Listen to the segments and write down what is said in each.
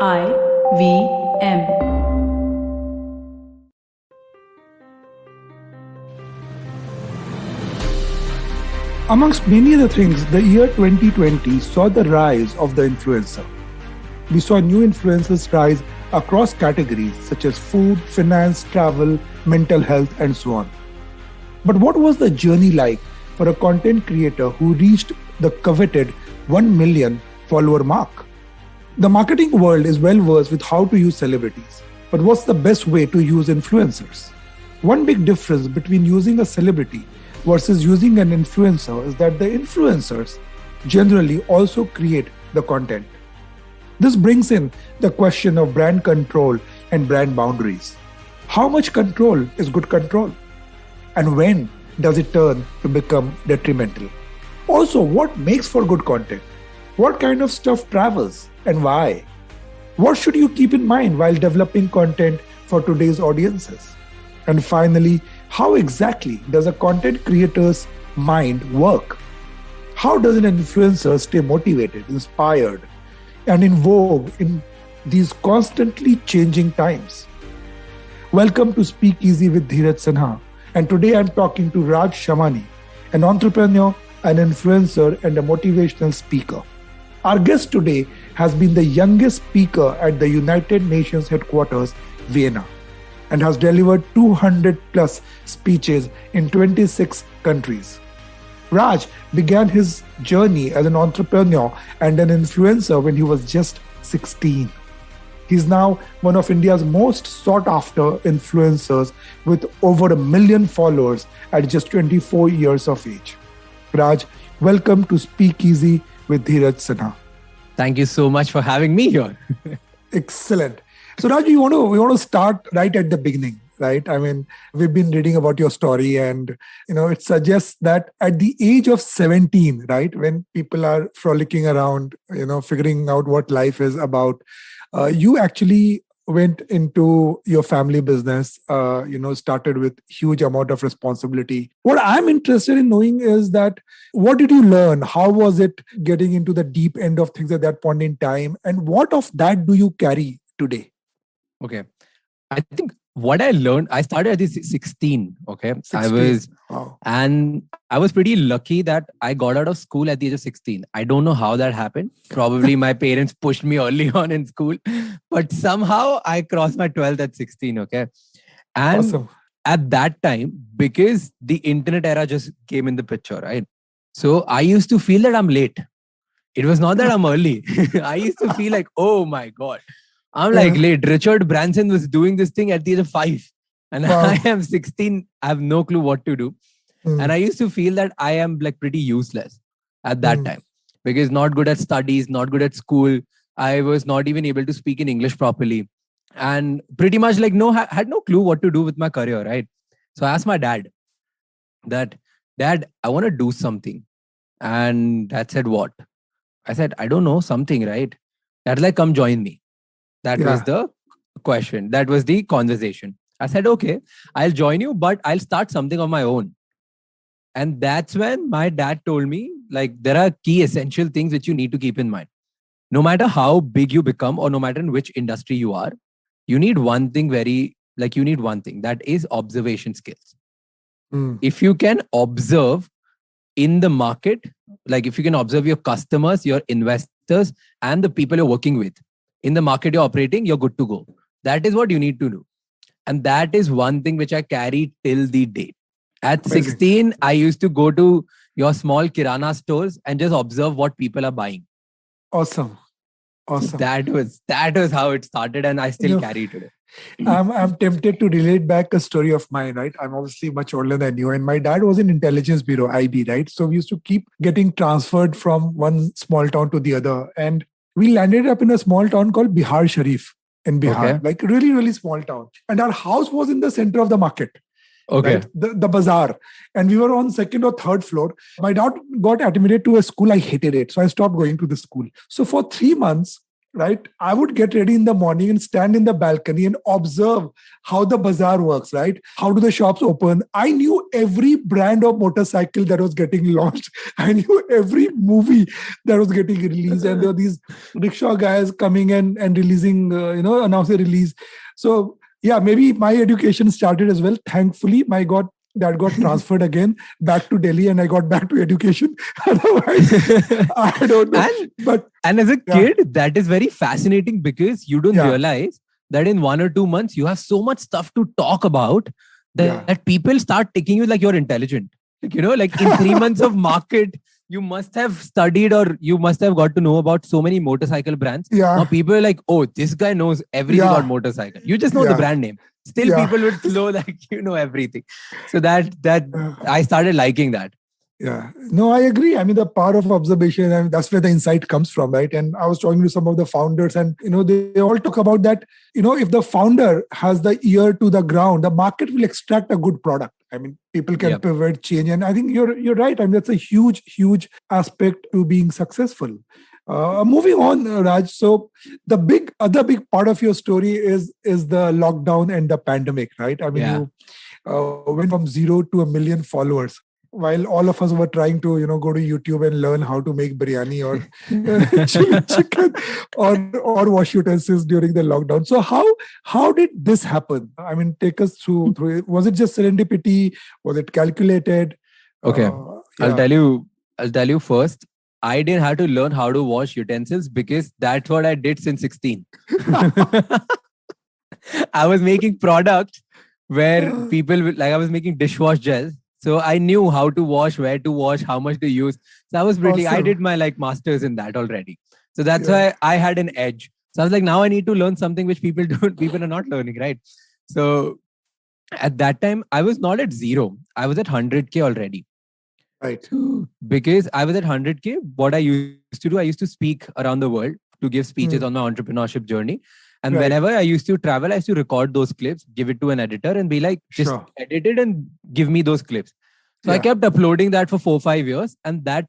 IVM. Amongst many other things, the year 2020 saw the rise of the influencer. We saw new influencers rise across categories such as food, finance, travel, mental health, and so on. But what was the journey like for a content creator who reached the coveted 1 million follower mark? The marketing world is well versed with how to use celebrities, but what's the best way to use influencers? One big difference between using a celebrity versus using an influencer is that the influencers generally also create the content. This brings in the question of brand control and brand boundaries. How much control is good control? And when does it turn to become detrimental? Also, what makes for good content? What kind of stuff travels and why? What should you keep in mind while developing content for today's audiences? And finally, how exactly does a content creator's mind work? How does an influencer stay motivated, inspired, and in vogue in these constantly changing times? Welcome to Speak Easy with Dheeraj Sinha. And today I'm talking to Raj Shamani, an entrepreneur, an influencer, and a motivational speaker. Our guest today has been the youngest speaker at the United Nations headquarters, Vienna, and has delivered 200 plus speeches in 26 countries. Raj began his journey as an entrepreneur and an influencer when he was just 16. He's now one of India's most sought after influencers with over 1 million followers at just 24 years of age. Raj, welcome to Speak Easy with Dheeraj Sinha. Thank you so much for having me here. Excellent. So Raj, we want to start right at the beginning, right? I mean, we've been reading about your story and, it suggests that at the age of 17, right, when people are frolicking around, figuring out what life is about, you actually went into your family business, started with huge amount of responsibility. What I'm interested in knowing is that what did you learn? How was it getting into the deep end of things at that point in time? And what of that do you carry today? Okay. I think what I learned, I started at this 16. Okay. 16. And I was pretty lucky that I got out of school at the age of 16. I don't know how that happened. Probably my parents pushed me early on in school, but somehow I crossed my 12th at 16. Okay. And awesome. At that time, because the internet era just came in the picture, right? So I used to feel that I'm late. It was not that I'm early. I used to feel like, oh my God. I'm like late. Richard Branson was doing this thing at the age of 5. And wow. I am 16. I have no clue what to do. And I used to feel that I am like pretty useless at that time. Because not good at studies, not good at school. I was not even able to speak in English properly. And pretty much like had no clue what to do with my career, right? So I asked my dad that, Dad, I want to do something. And Dad said, what? I said, I don't know, something, right? Dad's like, come join me. That was the question. That was the conversation. I said, okay, I'll join you, but I'll start something of my own. And that's when my dad told me, like, there are key essential things which you need to keep in mind. No matter how big you become or no matter in which industry you are, you need one thing that is observation skills. If you can observe in the market, like if you can observe your customers, your investors, and the people you're working with, in the market you're operating, you're good to go. That is what you need to do. And that is one thing which I carry till the date. At 16, I used to go to your small Kirana stores and just observe what people are buying. Awesome. That was how it started, and I still carry today. I'm tempted to relate back a story of mine, right? I'm obviously much older than you, and my dad was in Intelligence Bureau, IB, right? So we used to keep getting transferred from one small town to the other. And we landed up in a small town called Bihar Sharif in Bihar, like really, really small town. And our house was in the center of the market. Okay. Right? The bazaar. And we were on second or third floor. My dad got admitted to a school. I hated it. So I stopped going to the school. So for 3 months, right? I would get ready in the morning and stand in the balcony and observe how the bazaar works, right? How do the shops open? I knew every brand of motorcycle that was getting launched. I knew every movie that was getting released. And there were these rickshaw guys coming and releasing, announcing release. So, yeah, maybe my education started as well. Thankfully, my God, that got transferred again back to Delhi and I got back to education. Otherwise, I don't know. And as a kid, that is very fascinating because you don't realize that in 1 or 2 months, you have so much stuff to talk about that people start taking you like you're intelligent. Like in 3 months of market, you must have studied or you must have got to know about so many motorcycle brands. Now people are like, oh, this guy knows everything about motorcycle. You just know the brand name. Still people would flow like you know everything. So that I started liking that. Yeah, no, I agree. I mean, the power of observation, and that's where the insight comes from, right? And I was talking to some of the founders, and they all talk about that. If the founder has the ear to the ground, the market will extract a good product. I mean, people can pivot, change, and I think you're right. I mean, that's a huge aspect to being successful. Moving on, Raj. So the other big part of your story is the lockdown and the pandemic, right? I mean, you went from 0 to 1 million followers, while all of us were trying to go to YouTube and learn how to make biryani or chili chicken or wash utensils during the lockdown. So how did this happen? I mean, take us through it. Was it just serendipity? Was it calculated? Okay, I'll tell you first. I didn't have to learn how to wash utensils because that's what I did since 16. I was making products where I was making dishwash gels. So I knew how to wash, where to wash, how much to use. So I was really, awesome. I did my masters in that already. So that's why I had an edge. So I was like, now I need to learn something which people are not learning, right? So at that time, I was not at 0. I was at 100K already. Right. Because I was at 100K, what I used to do, I used to speak around the world to give speeches on my entrepreneurship journey. And whenever I used to travel, I used to record those clips, give it to an editor and be like, just edit it and give me those clips. So I kept uploading that for 4-5 years. And that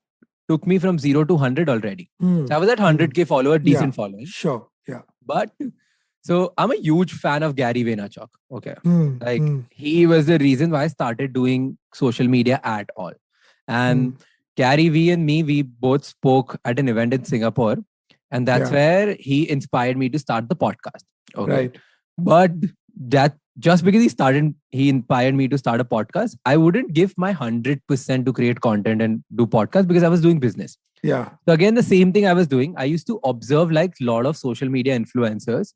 took me from 0 to 100 already. So I was at 100K follower, decent following. Sure. Yeah. But so I'm a huge fan of Gary Vaynerchuk. Okay. He was the reason why I started doing social media at all. And Gary V and me, we both spoke at an event in Singapore. And that's where he inspired me to start the podcast. Okay. Right. But that just because he inspired me to start a podcast, I wouldn't give my 100% to create content and do podcasts because I was doing business. Yeah. So again, the same thing I was doing. I used to observe a lot of social media influencers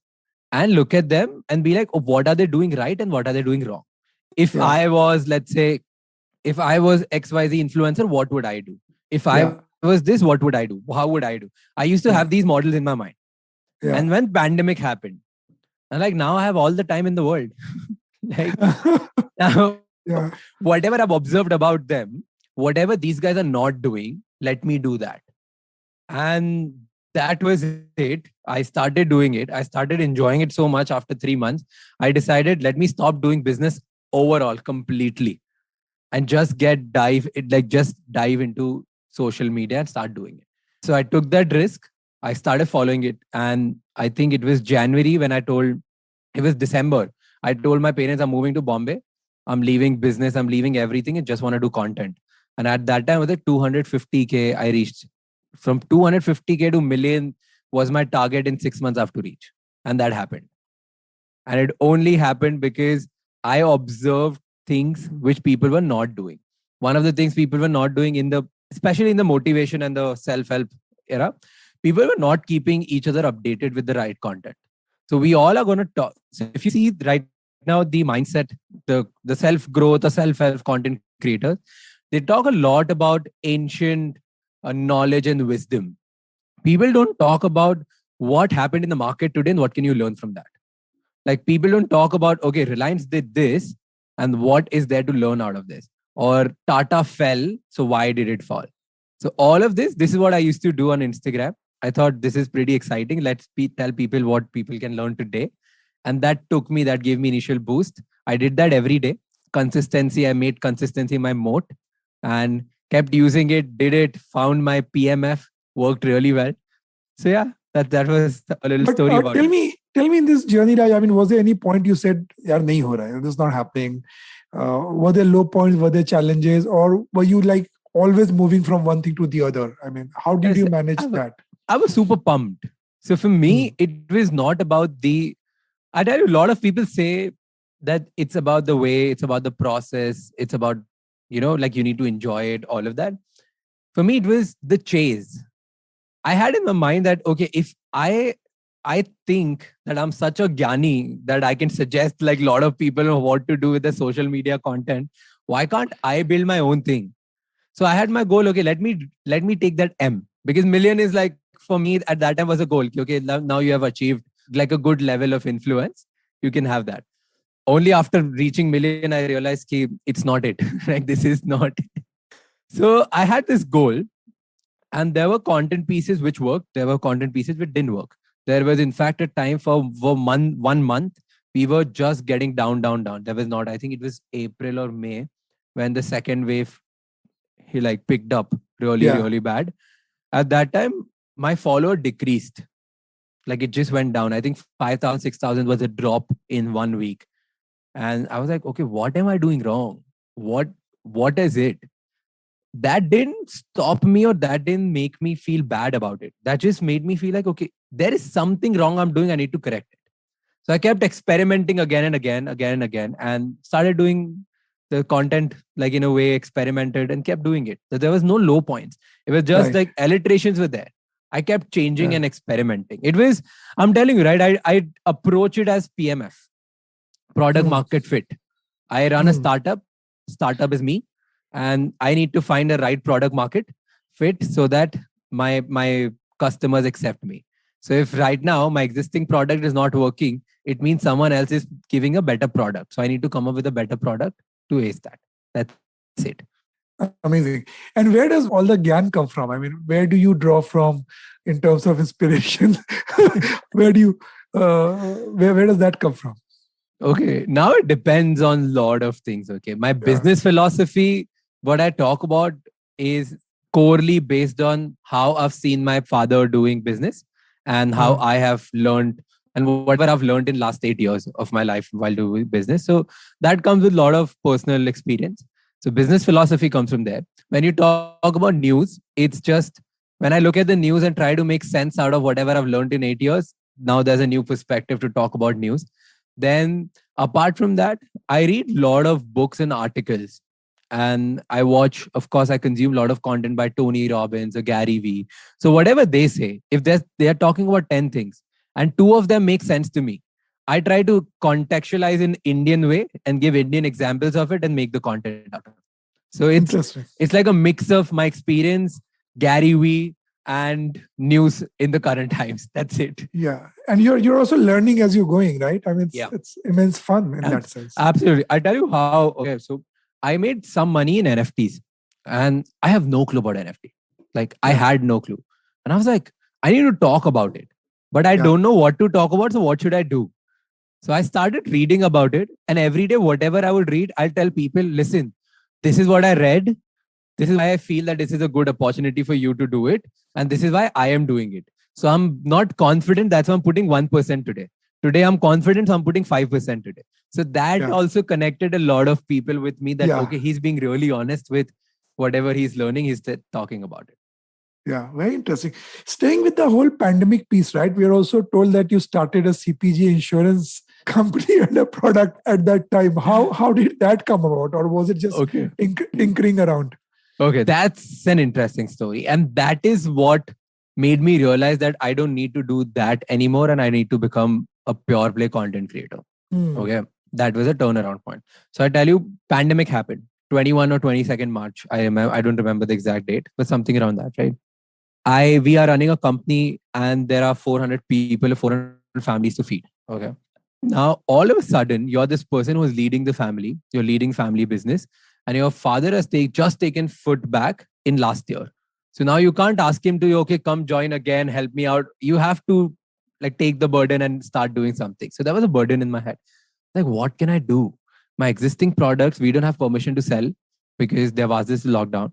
and look at them and be like, oh, what are they doing right and what are they doing wrong? If I was, let's say, if I was XYZ influencer, what would I do? If I was this, what would I do? How would I do? I used to have these models in my mind. Yeah. And when pandemic happened, and now I have all the time in the world. Now, whatever I've observed about them, whatever these guys are not doing, let me do that. And that was it. I started doing it. I started enjoying it so much after 3 months. I decided, let me stop doing business overall completely and just dive into social media and start doing it. So I took that risk. I started following it. And I think it was January when it was December. I told my parents I'm moving to Bombay. I'm leaving business. I'm leaving everything and just want to do content. And at that time, with 250K, I reached. From 250K to million was my target in 6 months I have to reach. And that happened. And it only happened because I observed things which people were not doing. One of the things people were not doing especially in the motivation and the self-help era, people were not keeping each other updated with the right content. So we all are going to talk. So if you see right now, the mindset, the self-growth, the self-help content creators, they talk a lot about ancient knowledge and wisdom. People don't talk about what happened in the market today and what can you learn from that. People don't talk about, okay, Reliance did this and what is there to learn out of this? Or Tata fell, so why did it fall? So all of this is what I used to do on Instagram. I thought this is pretty exciting. Let's tell people what people can learn today. And that gave me initial boost. I did that every day. Consistency, I made consistency my moat and kept using it, did it, found my PMF, worked really well. So yeah, That was a little But story about it. tell me in this journey, Raj, I mean, was there any point you said, "Yaar, nahi ho raha hai, this is not happening"? Were there low points? Were there challenges? Or were you like always moving from one thing to the other? I mean, how did Yes, you I, manage wa- that? I was super pumped. So for Hmm. me, it was not about the. I tell you, a lot of people say that it's about the way, it's about the process, it's about, like you need to enjoy it, all of that. For me, it was the chase. I had in my mind that, okay, if I think that I'm such a gyani that I can suggest like a lot of people what to do with the social media content, why can't I build my own thing? So I had my goal. Okay, let me take that M, because million is like, for me at that time, was a goal. Okay, now you have achieved like a good level of influence. You can have that. Only after reaching million, I realized ki it's not it. Like this is not. So I had this goal, and there were content pieces which worked. There were content pieces which didn't work. There was in fact a time for 1 month we were just getting down, down, down. There was not. I think it was April or May when the second wave he like picked up really, Yeah. really bad. At that time, my follower decreased. Like it just went down. I think 5,000, 6,000 was a drop in 1 week. And I was like, okay, what am I doing wrong? What is it? That didn't stop me, or that didn't make me feel bad about it. That just made me feel like, okay, there is something wrong I'm doing. I need to correct it. So I kept experimenting again and again, again and again, and started doing the content like in a way, experimented and kept doing it. So there was no low points. It was just Right. like alliterations were there. I kept changing Yeah. and experimenting. It was, I'm telling you, right? I approach it as PMF, product Hmm. market fit. I run a Hmm. startup. Startup is me, and I need to find a right product market fit so that my customers accept me. So if right now my existing product is not working, it means someone else is giving a better product. So I need to come up with a better product to ace that. That's it. Amazing. And where does all the gyan come from? I mean, where do you draw from in terms of inspiration? where do you, where does that come from? Okay, now it depends on lot of things. Okay, my Yeah. business philosophy, what I talk about is corely based on how I've seen my father doing business and how Hmm. I have learned and whatever I've learned in last 8 years of my life while doing business. So that comes with a lot of personal experience. So business philosophy comes from there. When you talk about news, it's just when I look at the news and try to make sense out of whatever I've learned in 8 years. Now there's a new perspective to talk about news. Then apart from that, I read a lot of books and articles, and I watch, of course, I consume a lot of content by Tony Robbins or Gary Vee. So whatever they say, if they're talking about 10 things and two of them make sense to me, I try to contextualize in Indian way and give Indian examples of it and make the content out of it. So Interesting. it's like a mix of my experience, Gary Vee, and news in the current times. That's it. Yeah. And you're also learning as you're going, right? I mean, Yeah. it's immense fun in that sense. Absolutely. I tell you how. Okay, so I made some money in NFTs, and I have no clue about NFT. Like I Yeah. had no clue, and I was like, I need to talk about it, but I Yeah. don't know what to talk about. So what should I do? So I started reading about it, and every day, whatever I would read, I'll tell people, listen, this is what I read. This is why I feel that this is a good opportunity for you to do it, and this is why I am doing it. So I'm not confident. That's why I'm putting 1% today. Today I'm confident, so I'm putting 5% today. So that Yeah. also connected a lot of people with me. That Yeah. okay, he's being really honest with whatever he's learning. He's talking about it. Yeah, very interesting. Staying with the whole pandemic piece, right? We are also told that you started a CPG insurance company and a product at that time. How did that come about, or was it just Okay. tinkering around? Okay, that's an interesting story. And that is what made me realize that I don't need to do that anymore and I need to become a pure play content creator. Hmm. Okay. That was a turnaround point. So I tell you, pandemic happened 21 or 22nd March. I remember, I don't remember the exact date, but something around that, right? We are running a company and there are 400 people, 400 families to feed. Okay. Now, all of a sudden, you're this person who is leading the family, you're leading family business, and your father has just taken foot back in last year. So now you can't ask him to, okay, come join again, help me out. You have to like take the burden and start doing something. So that was a burden in my head. Like, what can I do? My existing products, we don't have permission to sell because there was this lockdown.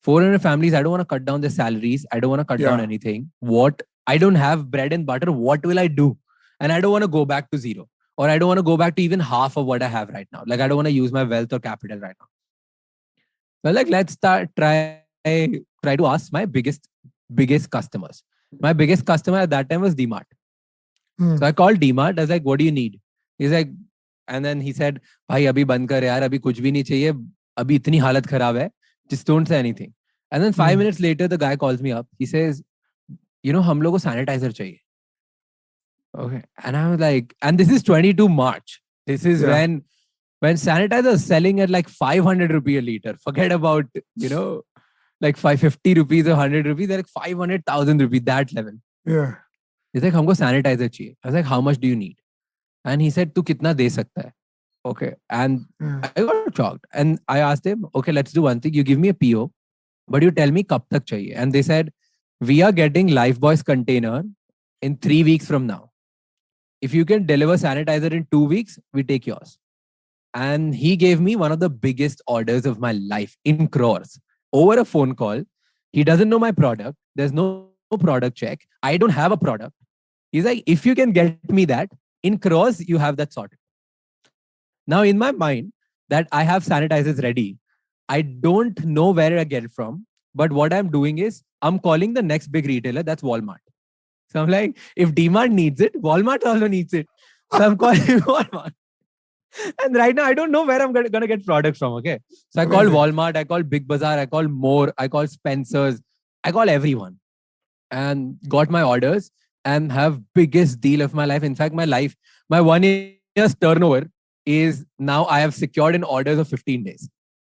400 families, I don't want to cut down their salaries. I don't want to cut down Yeah. anything. What I don't have bread and butter. What will I do? And I don't want to go back to zero, or I don't want to go back to even half of what I have right now. Like I don't want to use my wealth or capital right now. Well, like let's try to ask my biggest customers. My biggest customer at that time was DMart. So I called DMart. I was like, what do you need? He's like, and then he said, भाई अभी बंद कर यार, अभी कुछ भी नहीं चाहिए, अभी इतनी हालत खराब है, just don't say anything. And then 5 minutes later, the guy calls me up. He says, you know, हम लोग को sanitizer चाहिए. Okay. And I was like, and this is 22 March. This is when sanitizer is selling at like 500 rupee a liter. Forget about, you know, like 550 rupees or 100 rupees. They're like 500,000 rupees, that level. Yeah. He's like, हमको sanitizer चाहिए. I was like, how much do you need? And he said, तू कितना दे सकता है? Okay. And I got shocked. And I asked him, okay, let's do one thing. You give me a PO, but you tell me कब तक चाहिए. And they said, we are getting Lifebuoy's container in 3 weeks from now. If you can deliver sanitizer in 2 weeks, we take yours. And he gave me one of the biggest orders of my life in crores over a phone call. He doesn't know my product. There's no product check. I don't have a product. He's like, if you can get me that in crores, you have that sorted. Now, in my mind, that I have sanitizers ready. I don't know where I get it from. But what I'm doing is I'm calling the next big retailer, that's Walmart. So I'm like, if DMart needs it, Walmart also needs it. So I'm calling Walmart. And right now, I don't know where I'm going to get products from. Okay. So I called Walmart, I called Big Bazaar, I called More, I called Spencer's, I called everyone and got my orders and have biggest deal of my life. In fact, my 1 year's turnover is now I have secured in orders of 15 days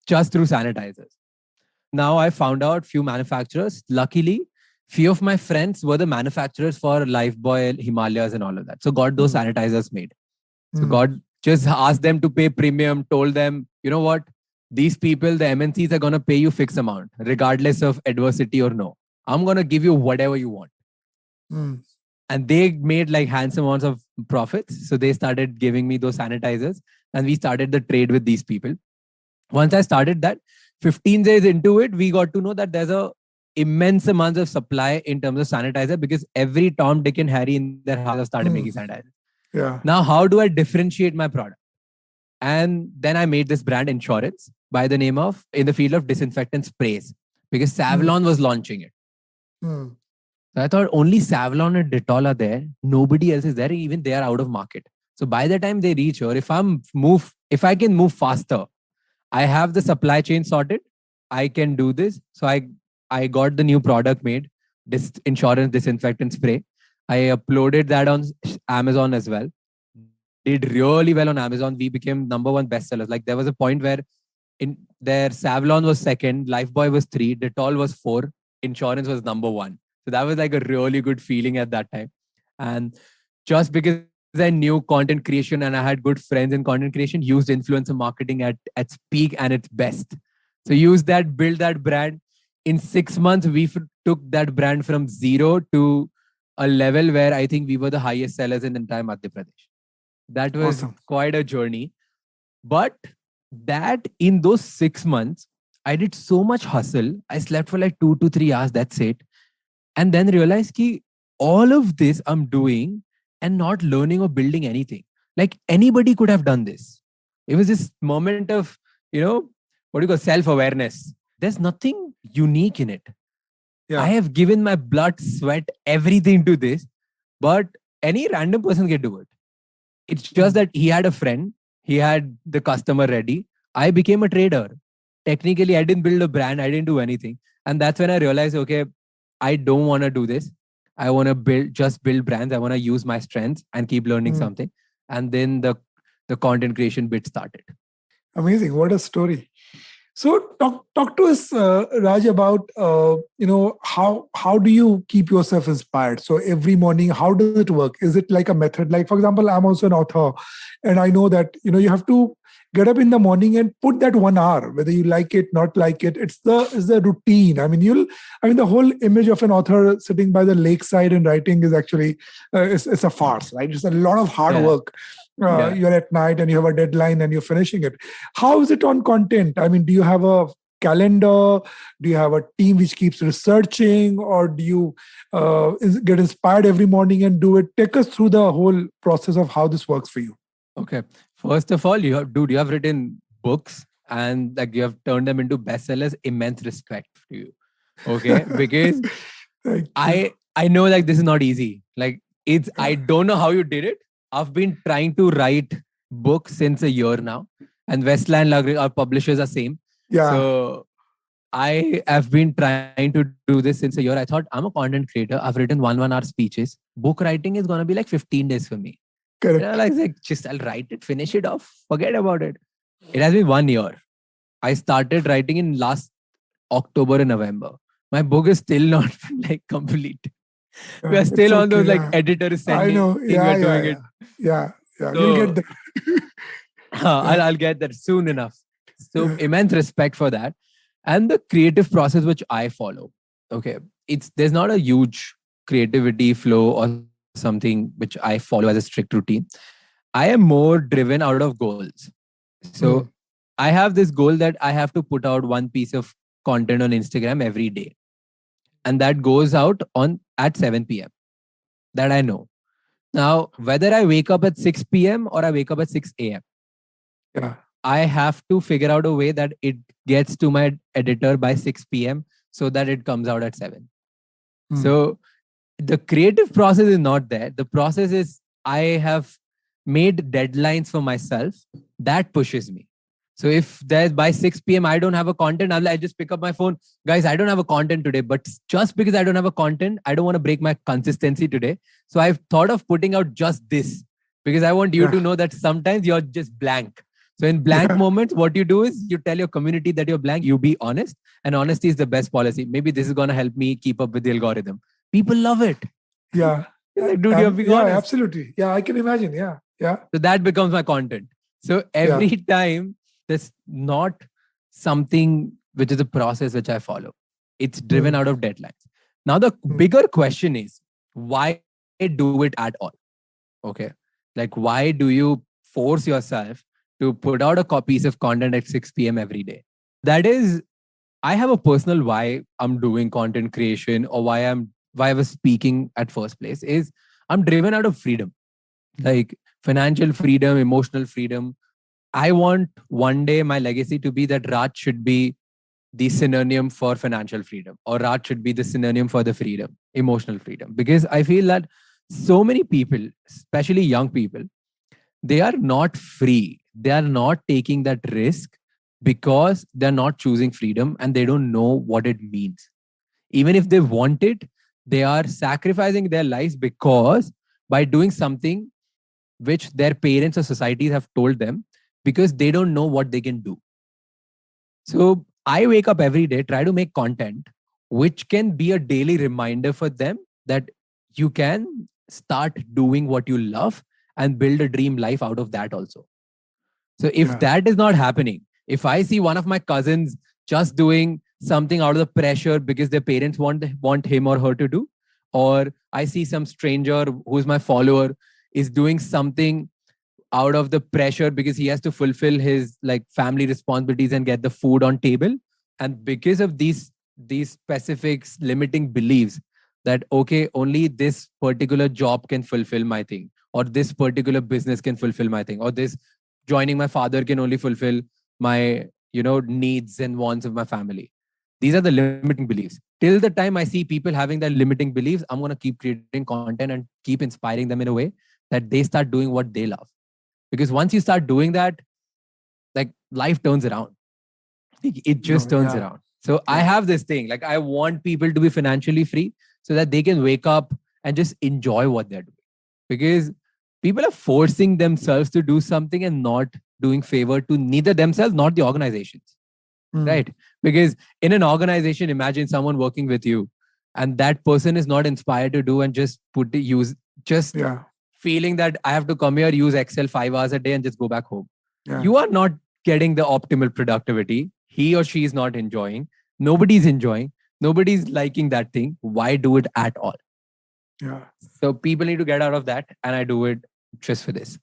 just through sanitizers. Now I found out few manufacturers. Luckily, few of my friends were the manufacturers for Lifebuoy, Himalayas and all of that. So got those sanitizers made. So God just asked them to pay premium, told them, you know what? These people, the MNCs are going to pay you fixed amount, regardless of adversity or no. I'm going to give you whatever you want. And they made like handsome amounts of profits. So they started giving me those sanitizers and we started the trade with these people. Once I started that, 15 days into it, we got to know that there's a immense amount of supply in terms of sanitizer because every Tom, Dick and Harry in their house have started making sanitizer. Yeah. Now, how do I differentiate my product? And then I made this brand Insurance by the name of, in the field of disinfectant sprays, because Savlon was launching it. So I thought only Savlon and Dettol are there. Nobody else is there. Even they are out of market. So by the time they reach here, if I can move faster, I have the supply chain sorted. I can do this. So I got the new product made, this Insurance disinfectant spray. I uploaded that on Amazon as well. Did really well on Amazon. We became #1 bestsellers. Like there was a point where in their Savlon was second, Lifebuoy was 3, Dettol was 4, Insurance was #1. So that was like a really good feeling at that time. And just because I knew content creation and I had good friends in content creation, used influencer marketing at its peak and its best. So use that, build that brand. In 6 months, we took that brand from 0 to a level where I think we were the highest sellers in the entire Madhya Pradesh. That was quite a journey. But that in those 6 months, I did so much hustle. I slept for like 2 to 3 hours. That's it. And then realized that all of this I'm doing and not learning or building anything. Like anybody could have done this. It was this moment of, self-awareness. There's nothing unique in it. Yeah. I have given my blood, sweat, everything to this, but any random person can do it. It's just that he had a friend, he had the customer ready. I became a trader. Technically, I didn't build a brand, I didn't do anything. And that's when I realized, okay, I don't want to do this. I want to build brands. I want to use my strengths and keep learning something. And then the content creation bit started. Amazing. What a story. So talk to us, Raj, about how do you keep yourself inspired? So every morning, how does it work? Is it like a method? Like, for example, I'm also an author, and I know that you have to get up in the morning and put that 1 hour, whether you like it, not like it. It's the routine. I mean, the whole image of an author sitting by the lakeside and writing is actually it's a farce, right? It's a lot of hard work. You're at night and you have a deadline and you're finishing it. How is it on content? I mean, do you have a calendar? Do you have a team which keeps researching, or do you get inspired every morning and do it? Take us through the whole process of how this works for you. Okay. First of all, you have written books and like you have turned them into bestsellers. Immense respect to you. Okay. Because Thank you. I know like this is not easy. Like I don't know how you did it. I've been trying to write books since a year now, and Westland Library, our publishers are same. Yeah. So I have been trying to do this since a year. I thought I'm a content creator. I've written 1 hour speeches. Book writing is gonna be like 15 days for me. Correct. Like just I'll write it, finish it off, forget about it. It has been 1 year. I started writing in last October and November. My book is still not like complete. We are It's still on those okay, like yeah. editors I sending know. thing Yeah, we're doing it. yeah. We'll get So there. I'll get that soon enough. So Yeah. immense respect for that. And the creative process which I follow. Okay. There's not a huge creativity flow or something which I follow as a strict routine. I am more driven out of goals. So Mm. I have this goal that I have to put out one piece of content on Instagram every day. And that goes out on at 7 p.m. That I know. Now, whether I wake up at 6 p.m. or I wake up at 6 a.m., Yeah. I have to figure out a way that it gets to my editor by 6 p.m. so that it comes out at 7. Mm. So the creative process is not there. The process is I have made deadlines for myself that pushes me. So if there's by 6 p.m. I don't have a content, I just pick up my phone. Guys, I don't have a content today, but just because I don't have a content, I don't want to break my consistency today. So I've thought of putting out just this because I want you Yeah. to know that sometimes you're just blank. So in blank Yeah. moments, what you do is you tell your community that you're blank, you be honest, and honesty is the best policy. Maybe this is going to help me keep up with the algorithm. People love it. Yeah. It's like, dude, you're being Yeah, honest. absolutely. Yeah, I can imagine. Yeah. Yeah. So that becomes my content. So every time there's not something which is a process which I follow. It's driven Mm. out of deadlines. Now the bigger question is why do it at all? Okay. Like why do you force yourself to put out a piece of content at 6 p.m. every day? That is, I have a personal why I'm doing content creation or why I was speaking at first place is I'm driven out of freedom, like financial freedom, emotional freedom. I want one day my legacy to be that Raj should be the synonym for financial freedom, or Raj should be the synonym for the freedom, emotional freedom. Because I feel that so many people, especially young people, they are not free. They are not taking that risk because they're not choosing freedom and they don't know what it means. Even if they want it, they are sacrificing their lives because by doing something which their parents or societies have told them because they don't know what they can do. So I wake up every day, try to make content which can be a daily reminder for them that you can start doing what you love and build a dream life out of that also. So if that is not happening, if I see one of my cousins just doing something out of the pressure because their parents want him or her to do, or I see some stranger who's my follower is doing something out of the pressure because he has to fulfill his like family responsibilities and get the food on table, and because of these specific limiting beliefs that okay, only this particular job can fulfill my thing, or this particular business can fulfill my thing, or this joining my father can only fulfill my needs and wants of my family. These are the limiting beliefs. Till the time I see people having that limiting beliefs, I'm going to keep creating content and keep inspiring them in a way that they start doing what they love. Because once you start doing that, like life turns around. It just turns around. So I have this thing, like I want people to be financially free so that they can wake up and just enjoy what they're doing. Because people are forcing themselves to do something and not doing favor to neither themselves nor the organizations. Right? Because in an organization, imagine someone working with you and that person is not inspired to do and just feeling that I have to come here, use Excel 5 hours a day and just go back home. You are not getting the optimal productivity. He or she is not enjoying. Nobody's enjoying. Nobody's liking that thing. Why do it at all? Yeah. So people need to get out of that. And I do it just for this.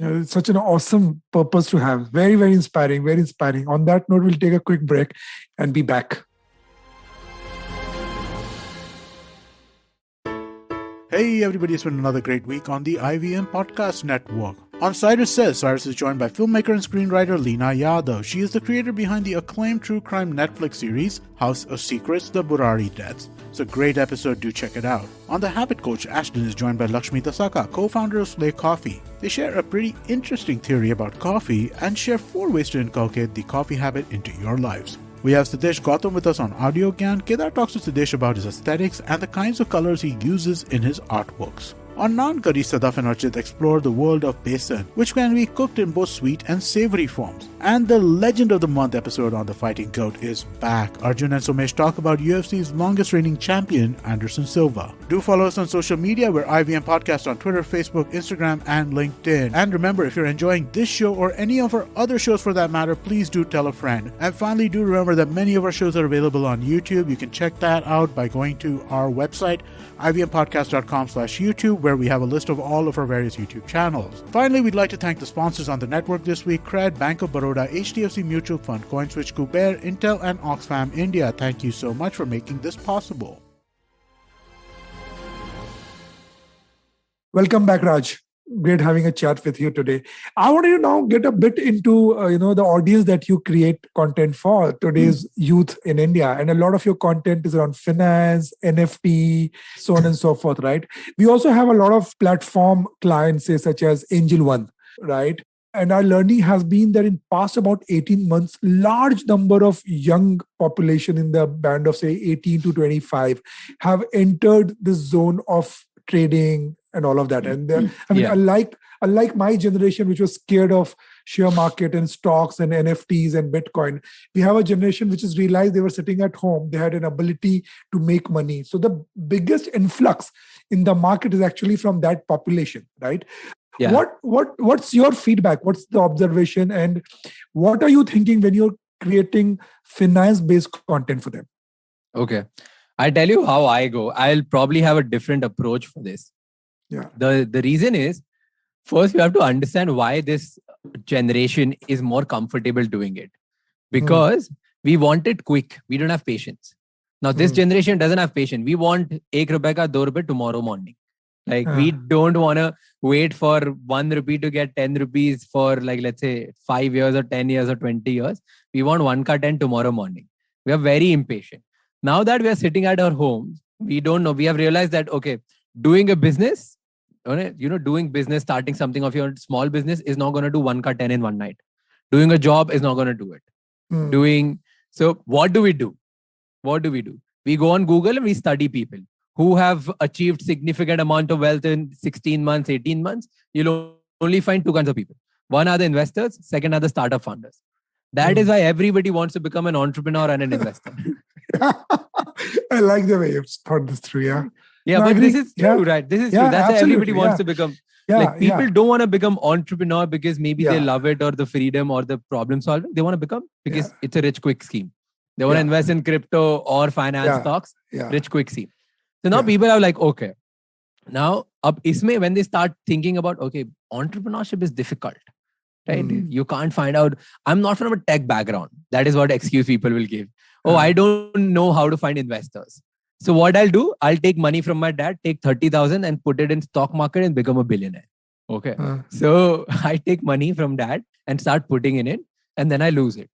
It's such an awesome purpose to have. Very, very inspiring. Very inspiring. On that note, we'll take a quick break and be back. Hey everybody, it's been another great week on the IVM Podcast Network. On Cyrus Says, Cyrus is joined by filmmaker and screenwriter Leena Yadav. She is the creator behind the acclaimed true crime Netflix series, House of Secrets, The Burari Deaths. It's a great episode, do check it out. On The Habit Coach, Ashton is joined by Lakshmi Tasaka, co-founder of Slay Coffee. They share a pretty interesting theory about coffee and share 4 ways to inculcate the coffee habit into your lives. We have Siddesh Gautam with us on Audio Gyan. Kedar talks to Siddesh about his aesthetics and the kinds of colors he uses in his artworks. On Non-Curry, Sadaf and Archit explore the world of besan, which can be cooked in both sweet and savory forms. And the Legend of the Month episode on the Fighting Goat is back. Arjun and Somesh talk about UFC's longest reigning champion, Anderson Silva. Do follow us on social media. We're IVM Podcast on Twitter, Facebook, Instagram, and LinkedIn. And remember, if you're enjoying this show or any of our other shows for that matter, please do tell a friend. And finally, do remember that many of our shows are available on YouTube. You can check that out by going to our website, ivmpodcast.com/YouTube, where we have a list of all of our various YouTube channels. Finally, we'd like to thank the sponsors on the network this week: Cred, Bank of Baroda, HDFC Mutual Fund, CoinSwitch, Kuber, Intel, and Oxfam India. Thank you so much for making this possible. Welcome back, Raj. Great having a chat with you today. I want to now get a bit into the audience that you create content for today's youth in India, and a lot of your content is around finance, NFT, so on and so forth, right? We also have a lot of platform clients, say, such as Angel One, right? And our learning has been that in past about 18 months, large number of young population in the band of say 18 to 25 have entered the zone of trading and all of that. And unlike my generation, which was scared of share market and stocks and NFTs and Bitcoin, we have a generation which has realized they were sitting at home. They had an ability to make money. So the biggest influx in the market is actually from that population, right? Yeah. What's your feedback? What's the observation? And what are you thinking when you're creating finance-based content for them? Okay. I'll tell you how I go. I'll probably have a different approach for this. Yeah. The reason is, first, you have to understand why this generation is more comfortable doing it. Because we want it quick. We don't have patience. Now, this generation doesn't have patience. We want 1 rupee ka 2 rupee tomorrow morning. Like, we don't want to wait for 1 rupee to get 10 rupees for, like, let's say 5 years or 10 years or 20 years. We want 1 ka 10 tomorrow morning. We are very impatient. Now that we are sitting at our homes, we don't know. We have realized that, okay, doing a business, doing business, starting something of your small business is not going to do 1 ka 10 in one night. Doing a job is not going to do it. So what do we do? We go on Google and we study people who have achieved significant amount of wealth in 16 months, 18 months. You'll only find 2 kinds of people. One are the investors, second are the startup founders. That is why everybody wants to become an entrepreneur and an investor. I like the way you've thought this through, yeah. Yeah, but this is true, right? This is true. That's why everybody wants to become. People don't want to become entrepreneur because maybe they love it or the freedom or the problem solving. They want to become because it's a rich, quick scheme. They want to invest in crypto or finance stocks, rich, quick scheme. So now people are like, okay, now when they start thinking about, okay, entrepreneurship is difficult, right? You can't find out. I'm not from a tech background. That is what excuse people will give. Oh, I don't know how to find investors. So what I'll do, I'll take money from my dad, take 30,000 and put it in stock market and become a billionaire. Okay. So I take money from dad and start putting in it and then I lose it.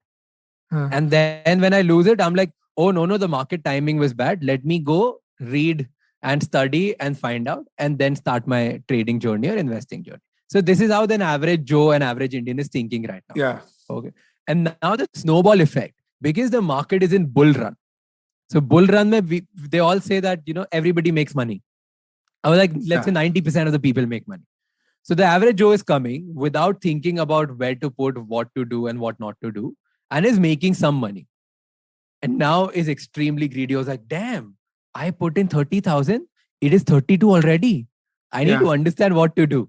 And then when I lose it, I'm like, oh, no, the market timing was bad. Let me go read and study and find out and then start my trading journey or investing journey. So this is how an average Joe and average Indian is thinking right now. Yeah. Okay. And now the snowball effect, because the market is in bull run. So bull run, they all say that, everybody makes money. I was like, let's say 90% of the people make money. So the average Joe is coming without thinking about where to put, what to do and what not to do, and is making some money. And now is extremely greedy. I was like, damn, I put in 30,000. It is 32 already. I need to understand what to do.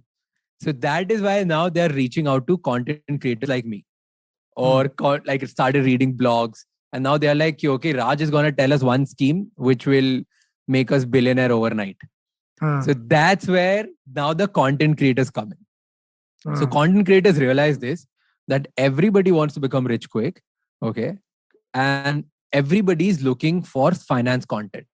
So that is why now they're reaching out to content creators like me or started reading blogs. And now they're like, okay, Raj is going to tell us one scheme which will make us billionaire overnight. So that's where now the content creators come in. So content creators realize this, that everybody wants to become rich quick. Okay. And everybody is looking for finance content.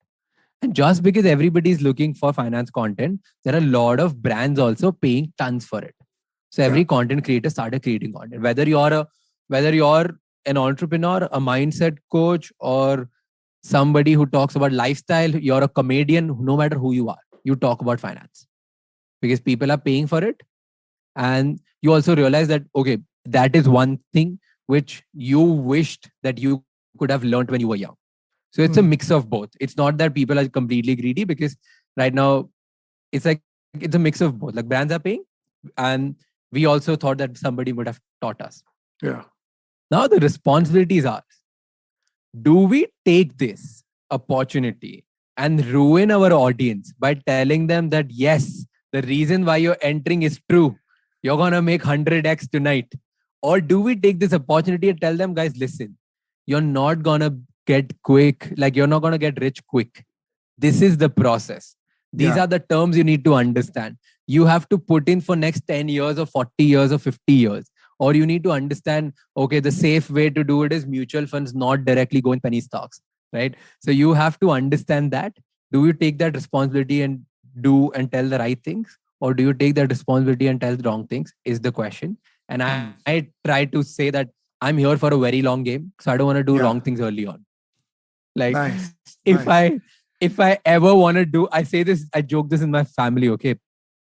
And just because everybody is looking for finance content, there are a lot of brands also paying tons for it. So every content creator started creating content. Whether you're an entrepreneur, a mindset coach, or somebody who talks about lifestyle, you're a comedian, no matter who you are, you talk about finance because people are paying for it. And you also realize that, okay, that is one thing which you wished that you could have learned when you were young. So it's a mix of both. It's not that people are completely greedy, because right now it's a mix of both. Like brands are paying, and we also thought that somebody would have taught us. Yeah. Now the responsibility is ours. Do we take this opportunity and ruin our audience by telling them that, yes, the reason why you're entering is true. You're going to make 100x tonight. Or do we take this opportunity and tell them, guys, listen, you're not going to get quick. Like you're not going to get rich quick. This is the process. These are the terms you need to understand. You have to put in for next 10 years or 40 years or 50 years. Or you need to understand, okay, the safe way to do it is mutual funds, not directly go in penny stocks, right? So you have to understand that. Do you take that responsibility and do and tell the right things? Or do you take that responsibility and tell the wrong things is the question. And I try to say that I'm here for a very long game. So I don't want to do wrong things early on. Like if I ever want to do, I say this, I joke this in my family. Okay.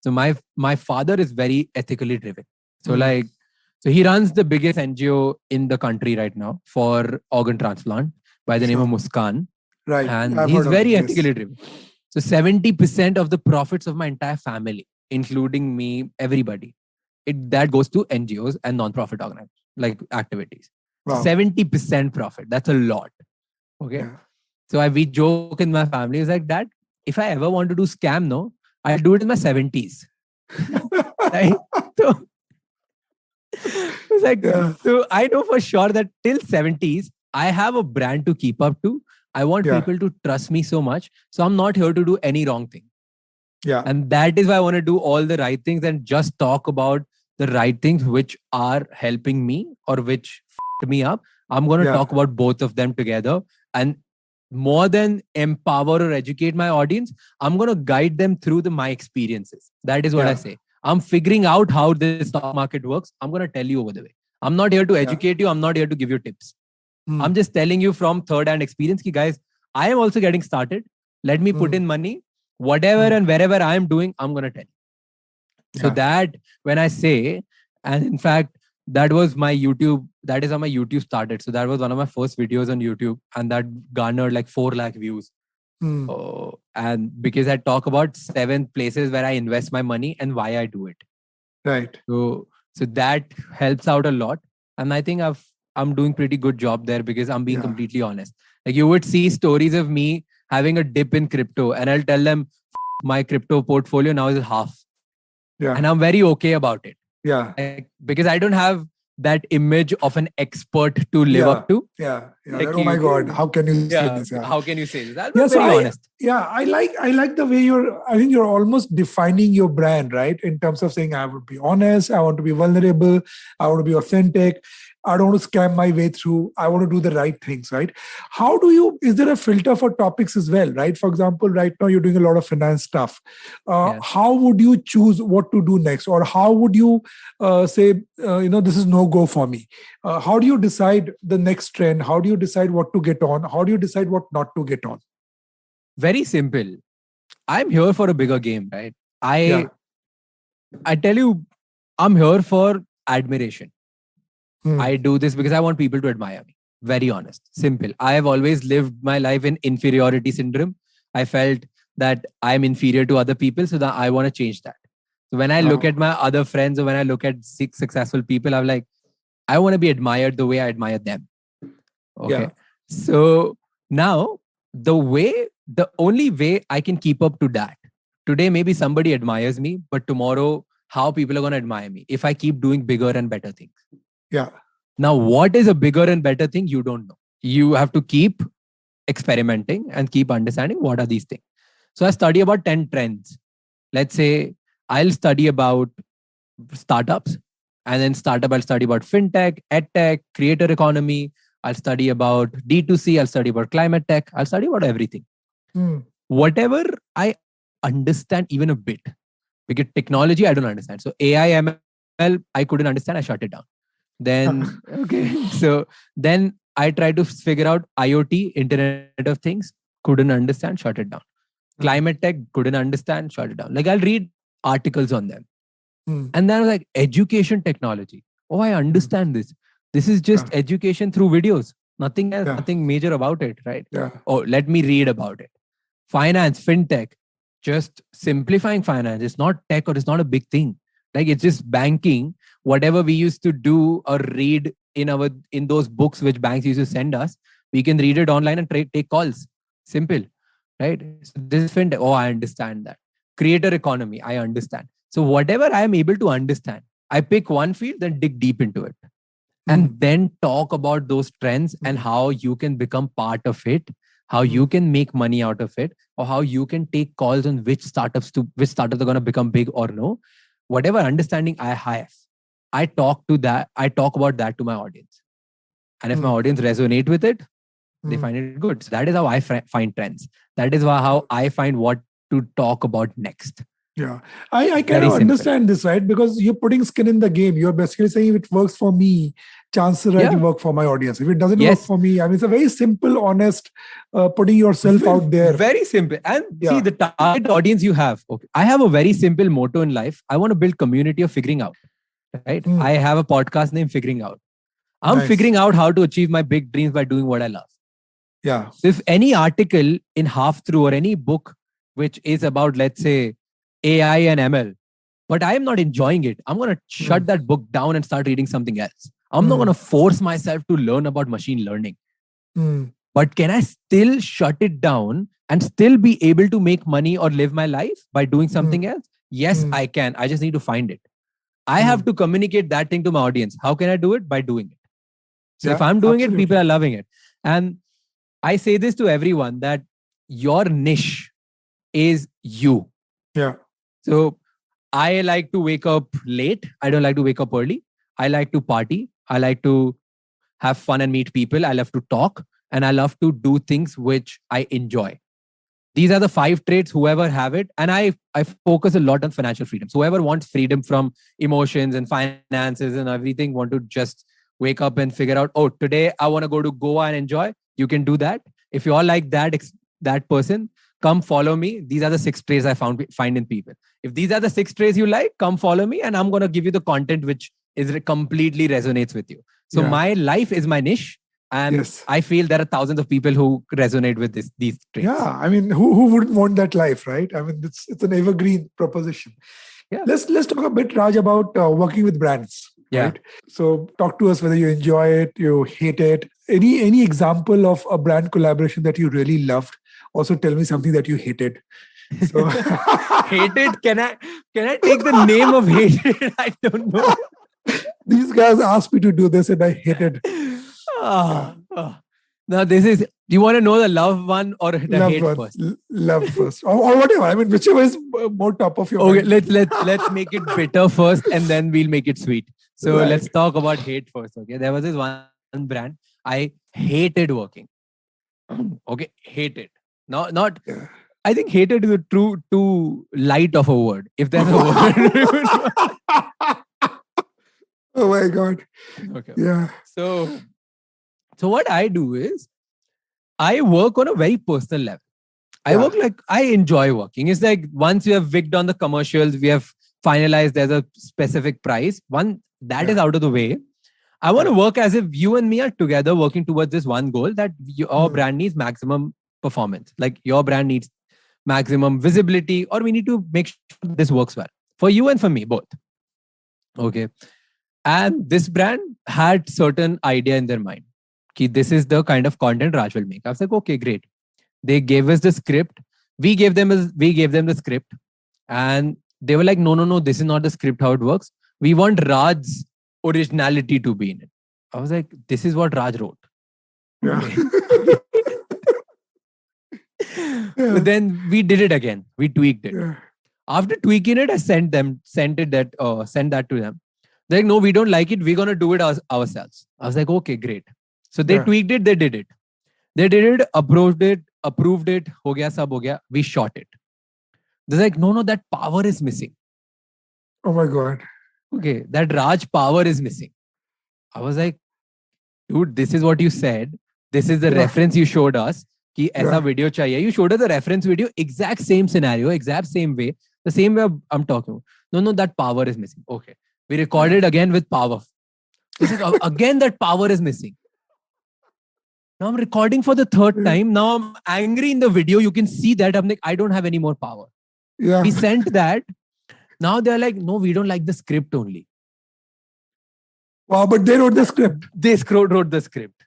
So my father is very ethically driven. So so he runs the biggest NGO in the country right now for organ transplant by the name of Muskan. Right. And he's very ethically driven. So 70% of the profits of my entire family, including me, everybody, that goes to NGOs and non-profit organizations, like activities. Wow. 70% profit. That's a lot. Okay. Yeah. So we joke in my family, is like, Dad, if I ever want to do scam, no, I'll do it in my 70s. Right? So, it's like, so I know for sure that till 70s, I have a brand to keep up to. I want people to trust me so much. So I'm not here to do any wrong thing. Yeah. And that is why I want to do all the right things and just talk about the right things which are helping me or which f***ed me up. I'm going to talk about both of them together. And more than empower or educate my audience, I'm going to guide them through my experiences. That is what I say. I'm figuring out how this stock market works. I'm going to tell you over the way. I'm not here to educate you. I'm not here to give you tips. I'm just telling you from third-hand experience, ki guys, I am also getting started. Let me put in money. Whatever and wherever I am doing, I'm going to tell you. So that when I say, and in fact, that was my YouTube. That is how my YouTube started. So that was one of my first videos on YouTube, and that garnered like 4 lakh views. And because I talk about 7 places where I invest my money and why I do it. Right. So that helps out a lot. And I think I'm doing pretty good job there because I'm being completely honest. Like you would see stories of me having a dip in crypto, and I'll tell them my crypto portfolio now is half. Yeah. And I'm very okay about it. Yeah. Like, because I don't have that image of an expert to live up to. Yeah. Like oh my God, how can you say this? Yeah. How can you say this? I'll be very honest. Yeah, I like the way I think you're almost defining your brand, right? In terms of saying, I would be honest, I want to be vulnerable, I want to be authentic. I don't want to scam my way through. I want to do the right things, right? Is there a filter for topics as well, right? For example, right now you're doing a lot of finance stuff. How would you choose what to do next? Or how would you say, this is no go for me? How do you decide the next trend? How do you decide what to get on? How do you decide what not to get on? Very simple. I'm here for a bigger game, right? I tell you, I'm here for admiration. I do this because I want people to admire me. Very honest. Simple. I have always lived my life in inferiority syndrome. I felt that I'm inferior to other people, so that I want to change that. So when I look at my other friends or when I look at 6 successful people, I'm like, I want to be admired the way I admire them. Okay. Yeah. So now the only way I can keep up to that. Today, maybe somebody admires me, but tomorrow, how people are going to admire me if I keep doing bigger and better things. Yeah. Now, what is a bigger and better thing? You don't know. You have to keep experimenting and keep understanding what are these things. So I study about 10 trends. Let's say I'll study about startups. And then startup, I'll study about fintech, edtech, creator economy. I'll study about D2C. I'll study about climate tech. I'll study about everything. Whatever I understand even a bit. Because technology, I don't understand. So AI, ML, I couldn't understand. I shut it down. Then, okay. So then I tried to figure out IoT, Internet of Things. Couldn't understand. Shut it down. Climate tech, couldn't understand. Shut it down. Like I'll read articles on them. And then I was like, education technology. Oh, I understand this. This is just education through videos. Nothing else, nothing major about it, right? Oh, let me read about it. Finance, fintech, just simplifying finance. It's not tech or it's not a big thing. Like it's just banking. Whatever we used to do or read in those books which banks used to send us, we can read it online and take calls. Simple, right? So this is fintech. Oh, I understand that. Creator economy, I understand. So whatever I am able to understand, I pick one field, then dig deep into it. And then talk about those trends and how you can become part of it, how you can make money out of it, or how you can take calls on which startups are going to become big or no. Whatever understanding I have, I talk about that to my audience. And if my audience resonate with it, they find it good. So that is how I find trends. That is how I find what to talk about next. Yeah, I kind of understand this, right? Because you're putting skin in the game. You're basically saying if it works for me, chances are it will work for my audience. If it doesn't work for me, I mean, it's a very simple, honest, putting yourself out there. Very simple. And see the target audience you have. Okay. I have a very simple motto in life. I want to build community of figuring out. Right? I have a podcast named Figuring Out. I'm figuring out how to achieve my big dreams by doing what I love. Yeah. So if any article in Half Through or any book which is about, let's say, AI and ML, but I am not enjoying it, I'm going to shut that book down and start reading something else. I'm not going to force myself to learn about machine learning. But can I still shut it down and still be able to make money or live my life by doing something else? Yes, I can. I just need to find it. I have to communicate that thing to my audience. How can I do it? By doing it. So if I'm doing it, people are loving it. And I say this to everyone that your niche is you. Yeah. So I like to wake up late. I don't like to wake up early. I like to party. I like to have fun and meet people. I love to talk and I love to do things which I enjoy. These are the 5 traits, whoever have it. And I focus a lot on financial freedom. So whoever wants freedom from emotions and finances and everything, want to just wake up and figure out, oh, today I want to go to Goa and enjoy. You can do that. If you are like that person, come follow me. These are the 6 traits I find in people. If these are the 6 traits you like, come follow me and I'm going to give you the content which completely resonates with you. So my life is my niche. And I feel there are thousands of people who resonate with these traits. Yeah, I mean, who wouldn't want that life, right? I mean, it's an evergreen proposition. Yeah. Let's talk a bit, Raj, about working with brands. Yeah. Right? So talk to us whether you enjoy it, you hate it. Any example of a brand collaboration that you really loved? Also, tell me something that you hated. So hated? Can I take the name of hated? I don't know. These guys asked me to do this, and I hated. Now this is. Do you want to know the love one or the hate first? Love first, or whatever. I mean, whichever is more top of your mind. Okay, let's make it bitter first, and then we'll make it sweet. So let's talk about hate first. Okay, there was this one brand I hated working. Okay, hated. Not. Yeah. I think hated is a too light of a word. If there's a word. Oh my God. Okay. Yeah. So what I do is I work on a very personal level. I work like I enjoy working. It's like once you have wigged on the commercials, we have finalized there's a specific price. One that is out of the way. I want to work as if you and me are together working towards this one goal that your brand needs maximum performance. Like your brand needs maximum visibility, or we need to make sure this works well for you and for me both. Okay. And this brand had certain idea in their mind. This is the kind of content Raj will make. I was like, okay, great. They gave us the script. We gave them the script, and they were like, no, this is not the script. How it works? We want Raj's originality to be in it. I was like, this is what Raj wrote. Yeah. But then we did it again. We tweaked it. Yeah. After tweaking it, I sent that to them. They're like, no, we don't like it. We're gonna do it ourselves. I was like, okay, great. So they tweaked it. They did it. Approved it. Ho gaya, sab ho gaya. We shot it. They're like, no, that power is missing. Oh my God. Okay, that Raj power is missing. I was like, dude, this is what you said. This is the reference you showed us. Ki aisa video chahiye. You showed us the reference video, exact same scenario, exact same way, the same way I'm talking about. No, that power is missing. Okay, we recorded again with power. This is again that power is missing. Now I'm recording for the third time. Now I'm angry in the video. You can see that I'm like, I don't have any more power. Yeah. We sent that. Now they're like, no, we don't like the script only. Wow, but they wrote the script. They wrote the script.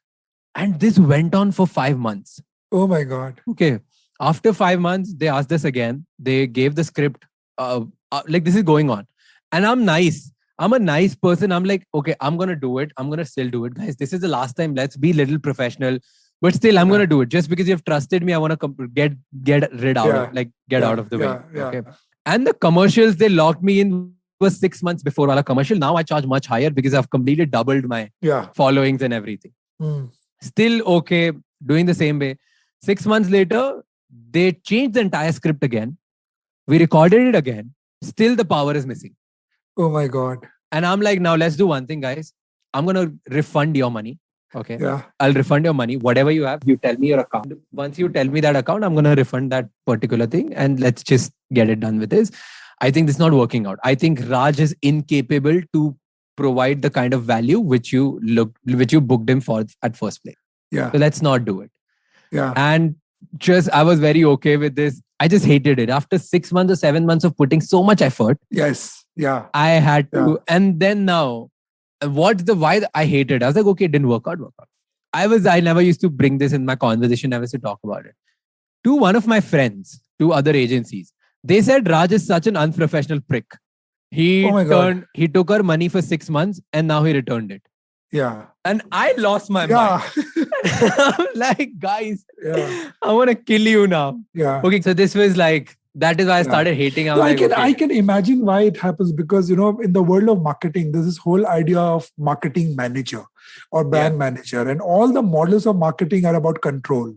And this went on for 5 months. Oh my God. Okay. After 5 months, they asked us again. They gave the script. Like this is going on. And I'm nice. I'm a nice person. I'm like, okay, I'm going to do it. I'm going to still do it. Guys, this is the last time. Let's be a little professional. But still, I'm going to do it. Just because you've trusted me, I want to get rid out of, like, get out of the way. Okay. And the commercials they locked me in was 6 months before wala commercial. Now I charge much higher because I've completely doubled my followings and everything. Still okay, doing the same way. 6 months later, they changed the entire script again. We recorded it again. Still the power is missing. Oh my God. And I'm like, now let's do one thing, guys. I'm going to refund your money. Okay. Yeah. I'll refund your money. Whatever you have, you tell me your account. Once you tell me that account, I'm going to refund that particular thing and let's just get it done with this. I think this is not working out. I think Raj is incapable to provide the kind of value which you booked him for at first place. Yeah. So let's not do it. Yeah. And I was very okay with this. I just hated it. After 6 months or 7 months of putting so much effort. Yes. Yeah. I had to. And then now, why I hated it. I was like, okay, it didn't work out. I never used to bring this in my conversation. Never used to talk about it. To one of my friends, to other agencies, they said Raj is such an unprofessional prick. He took her money for 6 months and now he returned it. Yeah. And I lost my mind. I'm like, guys, I want to kill you now. Yeah. Okay, so this was like, that is why I started hating. I can imagine why it happens because, in the world of marketing, there's this whole idea of marketing manager or brand manager, and all the models of marketing are about control.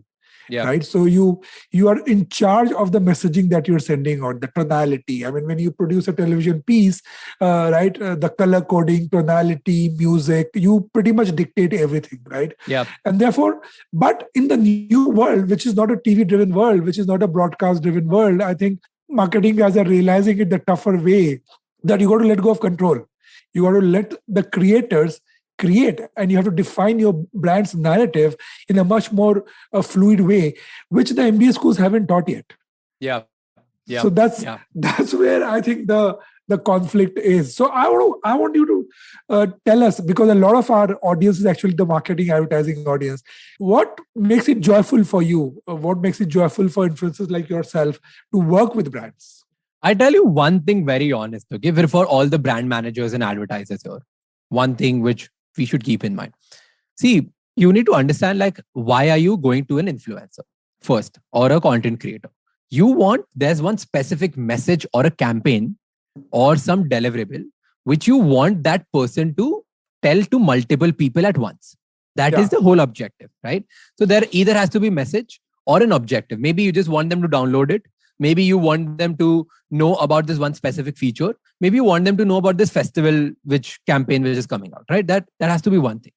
Yeah. Right. So you are in charge of the messaging that you're sending out, the tonality. I mean, when you produce a television piece, the color coding, tonality, music, you pretty much dictate everything, right? Yeah. And therefore, but in the new world, which is not a TV-driven world, which is not a broadcast-driven world, I think marketing guys are realizing it the tougher way that you got to let go of control. You got to let the creators create, and you have to define your brand's narrative in a much more fluid way, which the MBA schools haven't taught yet. Yeah. So that's where I think the conflict is. So I want you to tell us, because a lot of our audience is actually the marketing advertising audience. What makes it joyful for you? What makes it joyful for influencers like yourself to work with brands? I tell you one thing very honest, okay, for all the brand managers and advertisers here. One thing which we should keep in mind. See, you need to understand, like, why are you going to an influencer first or a content creator? There's one specific message or a campaign or some deliverable which you want that person to tell to multiple people at once. That is the whole objective, right? So there either has to be message or an objective. Maybe you just want them to download it. Maybe you want them to know about this one specific feature. Maybe you want them to know about this festival, campaign which is coming out, right? That has to be one thing.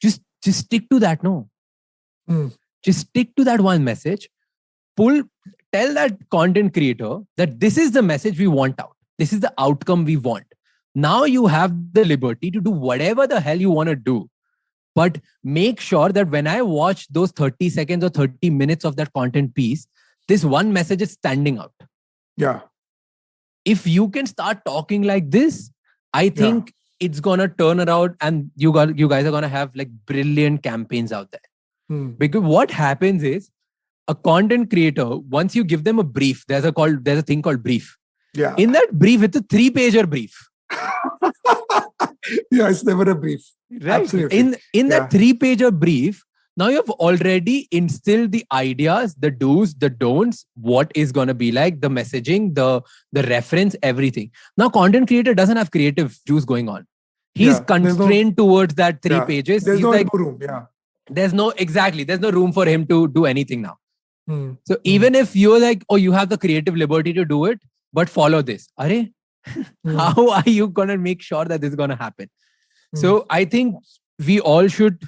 Just stick to that, no? Just stick to that one message. Tell that content creator that this is the message we want out. This is the outcome we want. Now you have the liberty to do whatever the hell you want to do. But make sure that when I watch those 30 seconds or 30 minutes of that content piece, this one message is standing out. Yeah. If you can start talking like this, I think it's going to turn around and you guys are going to have like brilliant campaigns out there. Because what happens is a content creator, once you give them a brief, there's a thing called brief. Yeah. In that brief, it's a 3-pager brief. Yeah, it's never a brief. Right. Absolutely. In that 3-pager brief, Now you have already instilled the ideas, the do's, the don'ts, what is going to be like, the messaging, the reference, everything. Now content creator doesn't have creative juice going on. He's constrained towards that 3 pages. There's He's no like, room. Yeah. there's no room for him to do anything now. So Hmm. even if you're like, oh, you have the creative liberty to do it, but follow this. Are, how are you going to make sure that this is going to happen? So I think we all should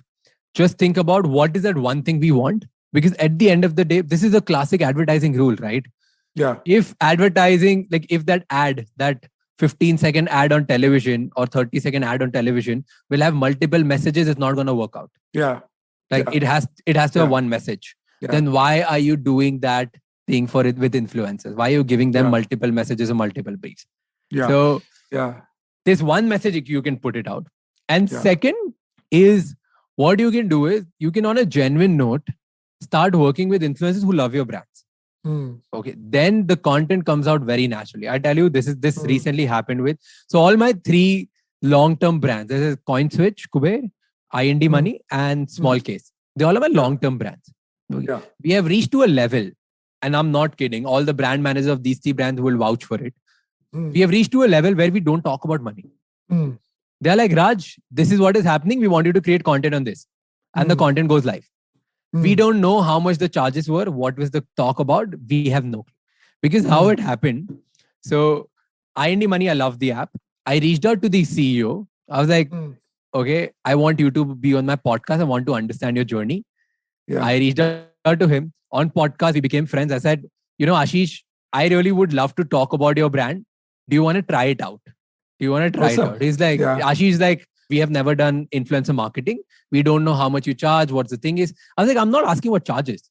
just think about what is that one thing we want. Because at the end of the day, this is a classic advertising rule, right? Yeah. If advertising, like if that ad, that 15-second ad on television or 30-second ad on television will have multiple messages, it's not going to work out. Yeah. Like it has to have one message. Yeah. Then why are you doing that thing for it with influencers? Why are you giving them multiple messages or multiple briefs? Yeah. So yeah, there's one message you can put it out. And second is, what you can do is you can, on a genuine note, start working with influencers who love your brands. Okay. Then the content comes out very naturally. I tell you, this recently happened with, so all my 3 long-term brands, this is CoinSwitch, Kuber, IND Money, and Small Case. They all are my long-term brands. Okay. We have reached to a level, and I'm not kidding, all the brand managers of these 3 brands will vouch for it. We have reached to a level where we don't talk about money. They're like, Raj, this is what is happening. We want you to create content on this. And the content goes live. We don't know how much the charges were. What was the talk about? We have no clue. Because how it happened. So IND Money, I love the app. I reached out to the CEO. I was like, okay, I want you to be on my podcast. I want to understand your journey. I reached out to him. On podcast, we became friends. I said, Ashish, I really would love to talk about your brand. Do you want to try it out? Do you want to try it out? He's like, Ashish is like, we have never done influencer marketing. We don't know how much you charge. What's the thing is? I was like, I'm not asking what charges.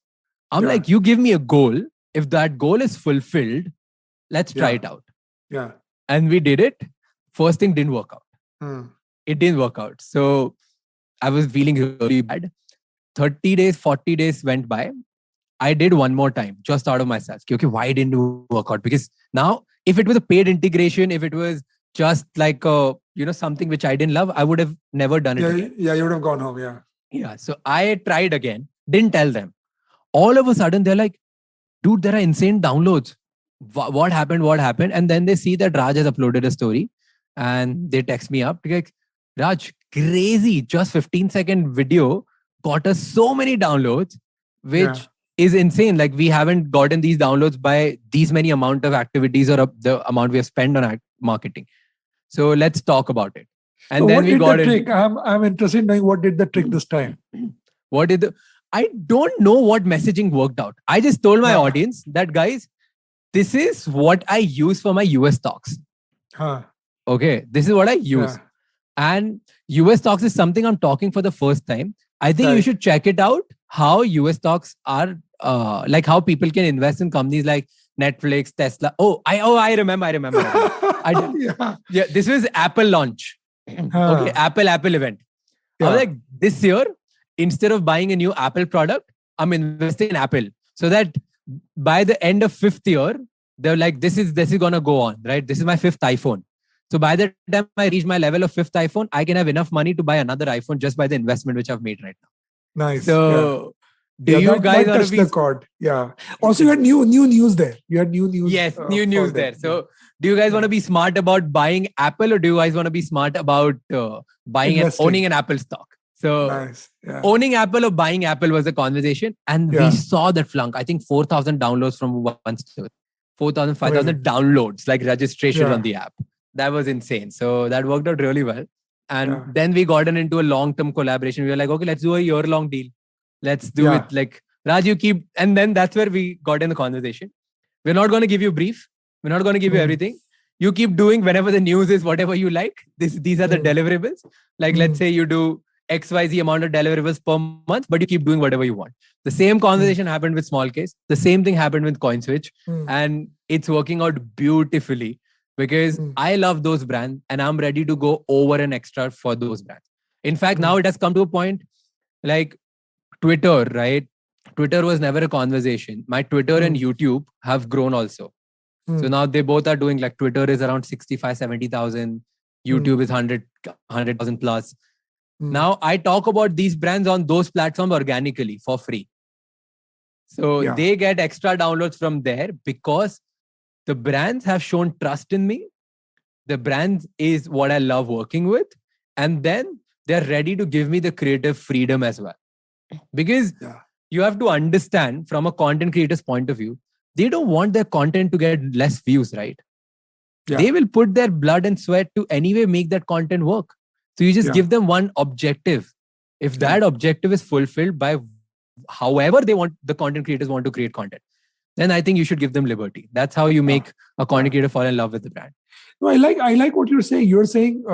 I'm like, you give me a goal. If that goal is fulfilled, let's try it out. Yeah. And we did it. First thing didn't work out. It didn't work out. So I was feeling really bad. 30 days, 40 days went by. I did one more time just out of myself. Okay, why didn't it work out? Because now, if it was a paid integration, if it was just like something which I didn't love, I would have never done it again. Yeah, you would have gone home. Yeah. Yeah. So I tried again. Didn't tell them. All of a sudden, they're like, dude, there are insane downloads. What happened? What happened? And then they see that Raj has uploaded a story and they text me up. Like, Raj, crazy. Just 15-second video got us so many downloads, which is insane. Like, we haven't gotten these downloads by these many amount of activities or the amount we have spent on marketing. So let's talk about it. And so then what we did got the trick? I'm interested in knowing what did the trick this time. I don't know what messaging worked out. I just told my audience that, guys, this is what I use for my US stocks. Okay, this is what I use. And US stocks is something I'm talking for the first time. I think you should check it out, how US stocks are, like how people can invest in companies like Netflix, Tesla. I remember. This was Apple launch. Okay, Apple event. I was like, this year, instead of buying a new Apple product, I'm investing in Apple. So that by the end of 5th year, they're like, this is gonna go on, right? This is my 5th iPhone. So by the time I reach my level of 5th iPhone, I can have enough money to buy another iPhone just by the investment which I've made right now. Nice. So do you guys want to be... the chord? Yeah. Also, you had new news there. You had new news. Yes, new news there. So do you guys want to be smart about buying Apple, or do you guys want to be smart about buying and owning an Apple stock? So owning Apple or buying Apple was the conversation. And we saw that flunk. I think 4,000 downloads from one store. 4,000, 5,000 downloads, like registration on the app. That was insane. So that worked out really well. And then we got into a long-term collaboration. We were like, okay, let's do a year-long deal. Let's do it like, Raj, you keep... And then that's where we got in the conversation. We're not going to give you a brief. We're not going to give you everything. You keep doing whenever the news is, whatever you like. These are the deliverables. Like, let's say you do XYZ amount of deliverables per month, but you keep doing whatever you want. The same conversation happened with Small Case. The same thing happened with CoinSwitch. And it's working out beautifully because I love those brands and I'm ready to go over and extra for those brands. In fact, now it has come to a point like Twitter, right? Twitter was never a conversation. My Twitter and YouTube have grown also. So now they both are doing, like, Twitter is around 65, 70,000. YouTube is 100,000 plus. Now I talk about these brands on those platforms organically for free. So they get extra downloads from there because the brands have shown trust in me. The brand is what I love working with. And then they're ready to give me the creative freedom as well. Because you have to understand from a content creator's point of view, they don't want their content to get less views, right? They will put their blood and sweat to anyway make that content work. So you just give them one objective. If that objective is fulfilled by however they want, the content creators want to create content, then I think you should give them liberty. That's how you make a content creator fall in love with the brand. No, I like what you're saying. You're saying,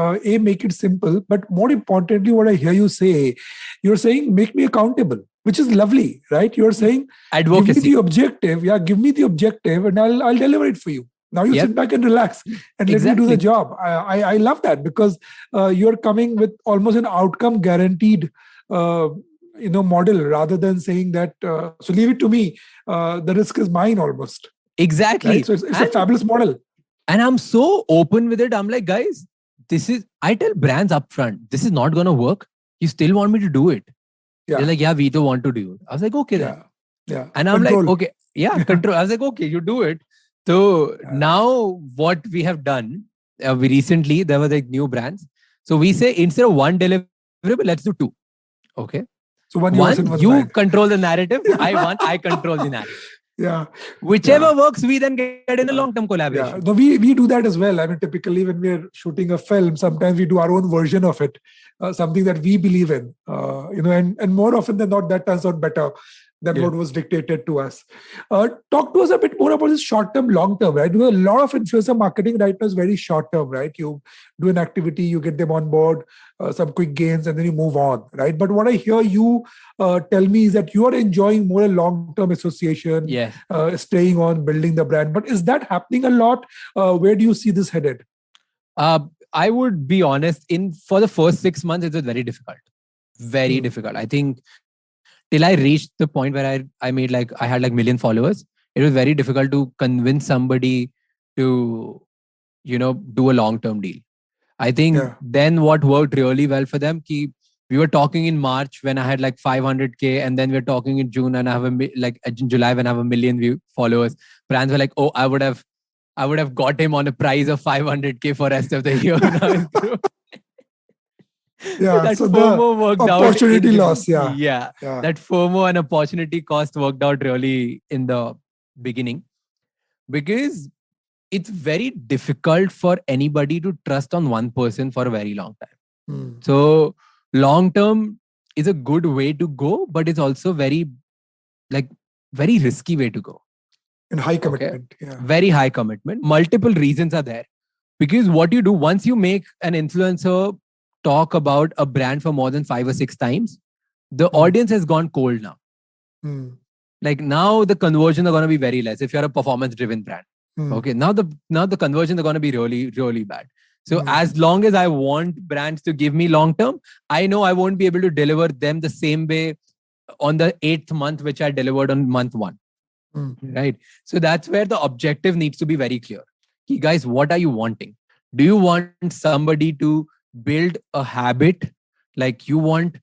make it simple, but more importantly, what I hear you say, you're saying, make me accountable, which is lovely, right? You're saying, advocacy. Give me the objective. Give me the objective, and I'll deliver it for you. Now you sit back and relax and let me do the job. I love that because you're coming with almost an outcome guaranteed model rather than saying that, so leave it to me. The risk is mine almost. Exactly. Right? So it's a fabulous model. And I'm so open with it. I'm like, guys, I tell brands upfront, this is not going to work. You still want me to do it? They're like, yeah, we don't want to do it. I was like, okay then. Yeah. And I'm like, okay, control. I was like, okay, you do it. So now what we have done, we recently, there were like new brands. So we say instead of one deliverable, let's do two. Okay. So one you control the narrative. I control the narrative. Whichever works, we then get in a long-term collaboration. No, we do that as well. I mean, typically when we're shooting a film, sometimes we do our own version of it, something that we believe in, and more often than not, that turns out better than what was dictated to us. Talk to us a bit more about this short-term, long-term, right? Because a lot of influencer marketing right now is very short-term, right? You do an activity, you get them on board, some quick gains, and then you move on, right? But what I hear you tell me is that you are enjoying more a long-term association, staying on, building the brand. But is that happening a lot? Where do you see this headed? I would be honest, for the first 6 months, it was very difficult. Very difficult. I think till I reached the point where I made I had million followers, it was very difficult to convince somebody to, do a long-term deal. I think then what worked really well for them, we were talking in March when I had 500K, and then we're talking in June and I have in July when I have 1 million followers. Brands were like, oh, I would have got him on a price of 500K for rest of the year. So FOMO worked out. Opportunity loss, that FOMO and opportunity cost worked out really in the beginning, because it's very difficult for anybody to trust on one person for a very long time. So long term is a good way to go, but it's also very risky way to go. And high commitment. Very high commitment. Multiple reasons are there. Because what you do, once you make an influencer talk about a brand for more than 5 or 6 times, the audience has gone cold now. Now the conversions are going to be very less if you're a performance driven brand. Okay. Now the conversions are going to be really, really bad. So as long as I want brands to give me long term, I know I won't be able to deliver them the same way on the 8th month, which I delivered on month 1. Right. So that's where the objective needs to be very clear. Hey guys, what are you wanting? Do you want somebody to build a habit? You want,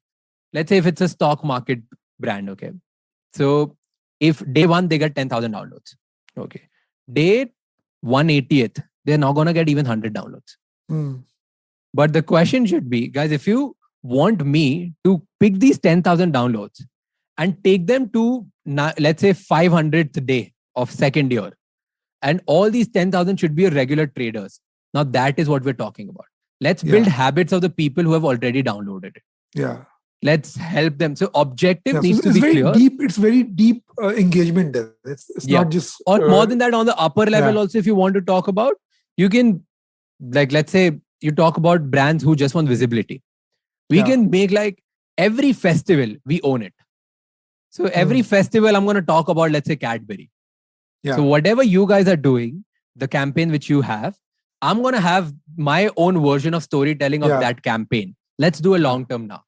let's say if it's a stock market brand, okay. So if day 1, they get 10,000 downloads. Okay. Day 180th, they're not going to get even 100 downloads. But the question should be, guys, if you want me to pick these 10,000 downloads and take them to, let's say, 500th day of second year, and all these 10,000 should be regular traders. Now that is what we're talking about. Let's build habits of the people who have already downloaded it. Let's help them. So objective needs to be clear. It's very deep engagement there. It's not just... Or more than that, on the upper level also, if you want to talk about, you can, let's say you talk about brands who just want visibility. We can make every festival, we own it. So every festival, I'm going to talk about, let's say, Cadbury. So whatever you guys are doing, the campaign which you have, I'm going to have my own version of storytelling of that campaign. Let's do a long term now.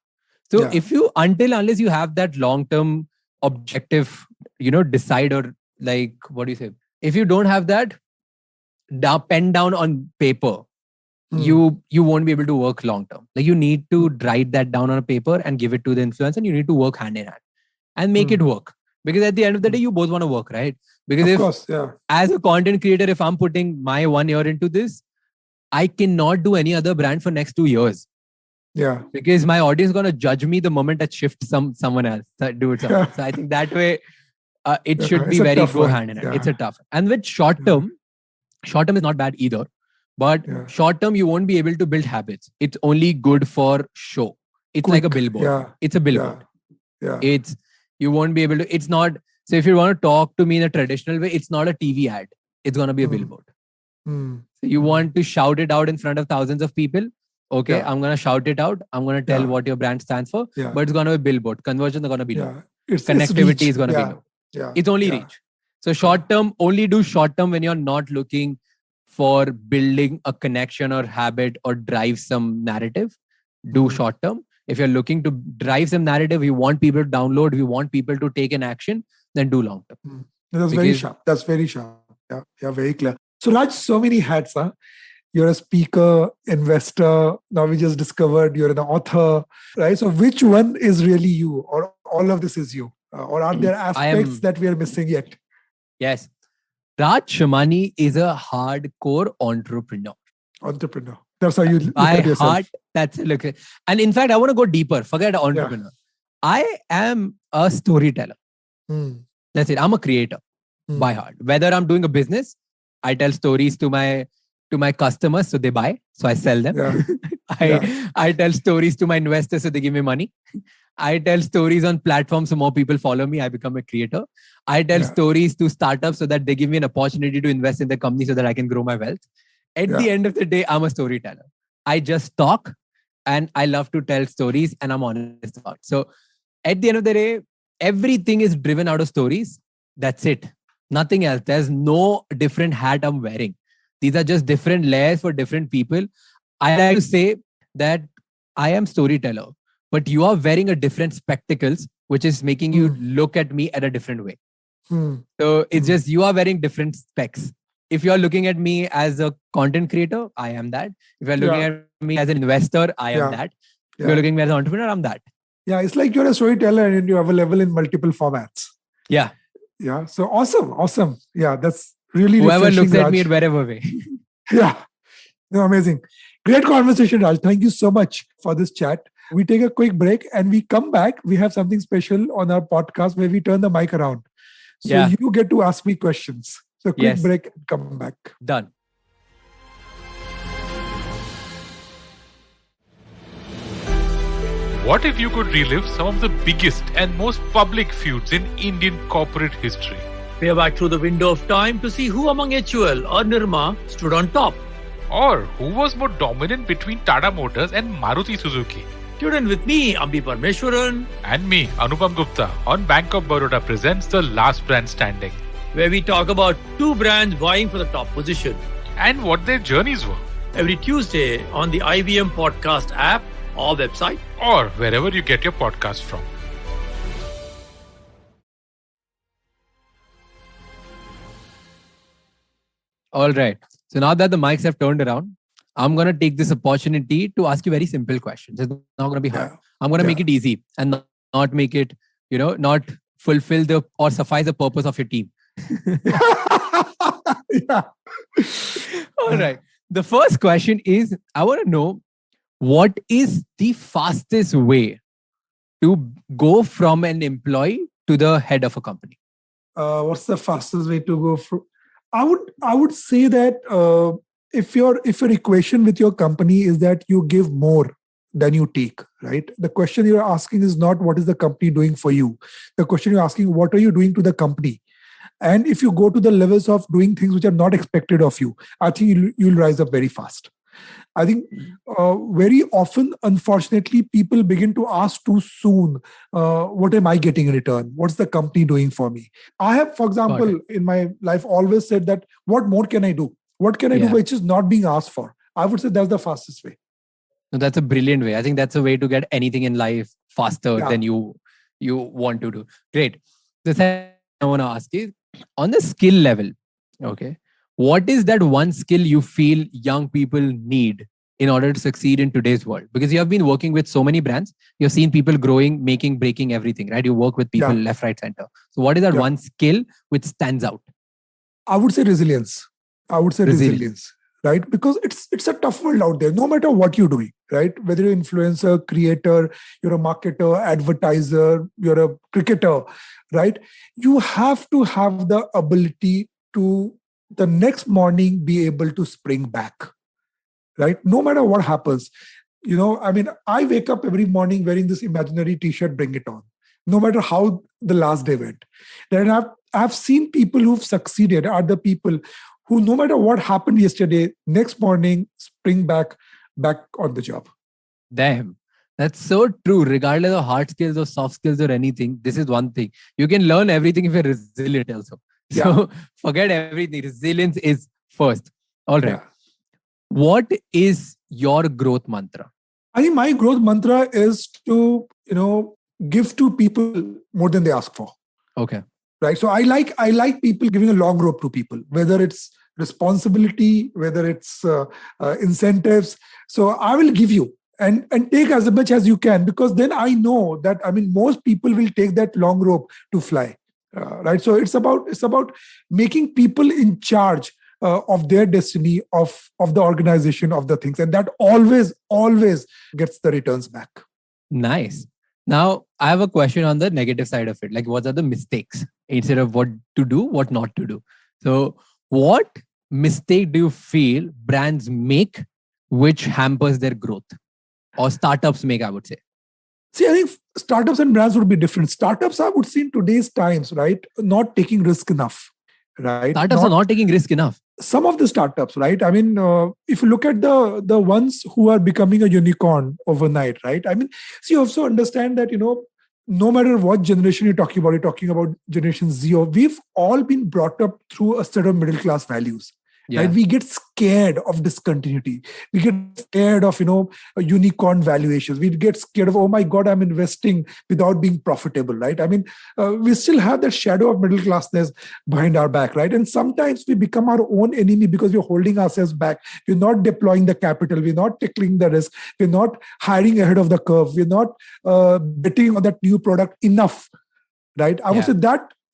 So if you, unless you have that long term objective, decide, or what do you say? If you don't have that pen down on paper, you won't be able to work long term. Like you need to write that down on a paper and give it to the influencer, and you need to work hand in hand and make it work. Because at the end of the day, you both want to work, right? Because Of if, course, yeah. as a content creator, if I'm putting my 1 year into this, I cannot do any other brand for next 2 years. Yeah. Because my audience is going to judge me the moment I shift someone else do it. Yeah. So I think that way it should It's be a very tough go one. hand in hand. Yeah. It's a tough. And with short term is not bad either. But short term, you won't be able to build habits. It's only good for show. It's like a billboard. Yeah. It's a billboard. Yeah. You won't be able to. It's not. So if you want to talk to me in a traditional way, it's not a TV ad. It's going to be a billboard. So you want to shout it out in front of thousands of people. Okay, I'm going to shout it out. I'm going to tell what your brand stands for. But it's going to be a billboard. Conversions are going to be low. Connectivity is going to be low. It's only reach. So short term, only do short term when you're not looking for building a connection or habit or drive some narrative. Do short term. If you're looking to drive some narrative, you want people to download, you want people to take an action, then do long term. That's very sharp. That's very sharp. Yeah, very clear. So Raj, so many hats, huh? You're a speaker, investor. Now we just discovered you're an author, right? So which one is really you, or all of this is you? Or are there aspects that we are missing yet? Yes. Raj Shamani is a hardcore entrepreneur. That's how you look at yourself. Heart, that's look. And in fact, I want to go deeper. Forget entrepreneur. I am a storyteller. That's it. I'm a creator by heart. Whether I'm doing a business, I tell stories to my customers, so they buy, so I sell them. I tell stories to my investors, so they give me money. I tell stories on platforms, so more people follow me. I become a creator. I tell stories to startups so that they give me an opportunity to invest in the company so that I can grow my wealth. At the end of the day, I'm a storyteller. I just talk and I love to tell stories and I'm honest about it. So at the end of the day, everything is driven out of stories. That's it. Nothing else. There's no different hat I'm wearing. These are just different layers for different people. I like to say that I am storyteller, but you are wearing a different spectacles, which is making you look at me at a different way. So it's just you are wearing different specs. If you're looking at me as a content creator, I am that. If you're looking at me as an investor, I am that. If you're looking at me as an entrepreneur, I'm that. Yeah, it's like you're a storyteller and you're available in multiple formats. Yeah. Yeah. So awesome. Yeah, that's really whoever looks Raj. at me in wherever way. Yeah. No, amazing. Great conversation, Raj. Thank you so much for this chat. We take a quick break and we come back. We have something special on our podcast where we turn the mic around. So you get to ask me questions. So quick break and come back. Done. What if you could relive some of the biggest and most public feuds in Indian corporate history? Peer back through the window of time to see who among HUL or Nirma stood on top. Or who was more dominant between Tata Motors and Maruti Suzuki? Tune in with me, Ambi Parmeshwaran. And me, Anupam Gupta, on Bank of Baroda presents The Last Brand Standing, where we talk about two brands vying for the top position and what their journeys were. Every Tuesday on the IVM Podcast app or website, or wherever you get your podcast from. All right. So now that the mics have turned around, I'm going to take this opportunity to ask you very simple questions. It's not going to be hard. I'm going to make it easy and not make it, not fulfill the or suffice the purpose of your team. All right. The first question is, I want to know, what is the fastest way to go from an employee to the head of a company? What's the fastest way to go from? I would say that if your equation with your company is that you give more than you take, right? The question you're asking is not what is the company doing for you. The question you're asking, what are you doing to the company? And if you go to the levels of doing things which are not expected of you, I think you'll rise up very fast. I think very often, unfortunately, people begin to ask too soon, what am I getting in return? What's the company doing for me? I have, for example, in my life always said that, what more can I do? What can I do which is not being asked for? I would say that's the fastest way. No, that's a brilliant way. I think that's a way to get anything in life faster than you want to do. Great. The second I want to ask is, on the skill level, okay, what is that one skill you feel young people need in order to succeed in today's world? Because you have been working with so many brands, you've seen people growing, making, breaking, everything, right? You work with people left, right, center. So what is that one skill which stands out? I would say resilience. Resilience, right? Because it's a tough world out there, no matter what you're doing, right? Whether you're an influencer, creator, you're a marketer, advertiser, you're a cricketer, right? You have to have the ability to the next morning be able to spring back, right? No matter what happens. I wake up every morning wearing this imaginary t-shirt, bring it on, no matter how the last day went. Then I've seen people who've succeeded are the people who, no matter what happened yesterday, next morning, spring back on the job. Damn. That's so true. Regardless of hard skills or soft skills or anything, this is one thing. You can learn everything if you're resilient also. So forget everything. Resilience is first. All right. Yeah. What is your growth mantra? I think my growth mantra is to, give to people more than they ask for. Okay. Right. So I like people giving a long rope to people, whether it's responsibility, whether it's incentives. So I will give you and take as much as you can, because then I know that, most people will take that long rope to fly. Right. So it's about making people in charge of their destiny, of the organization, of the things. And that always gets the returns back. Nice. Now, I have a question on the negative side of it. Like, what are the mistakes instead of what to do, what not to do? So what mistake do you feel brands make which hampers their growth, or startups make, I would say? See, I think startups and brands would be different. Startups, I would say in today's times, right, not taking risk enough. Right. Startups are not taking risk enough. Some of the startups, right? If you look at the ones who are becoming a unicorn overnight, right? So you also understand that, no matter what generation you're talking about Generation Z, we've all been brought up through a set of middle class values. Yeah. Right? We get scared of discontinuity. We get scared of, unicorn valuations. We get scared of, oh my God, I'm investing without being profitable, right? We still have that shadow of middle classness behind our back, right? And sometimes we become our own enemy because we're holding ourselves back. We're not deploying the capital. We're not tackling the risk. We're not hiring ahead of the curve. We're not betting on that new product enough, right? I would say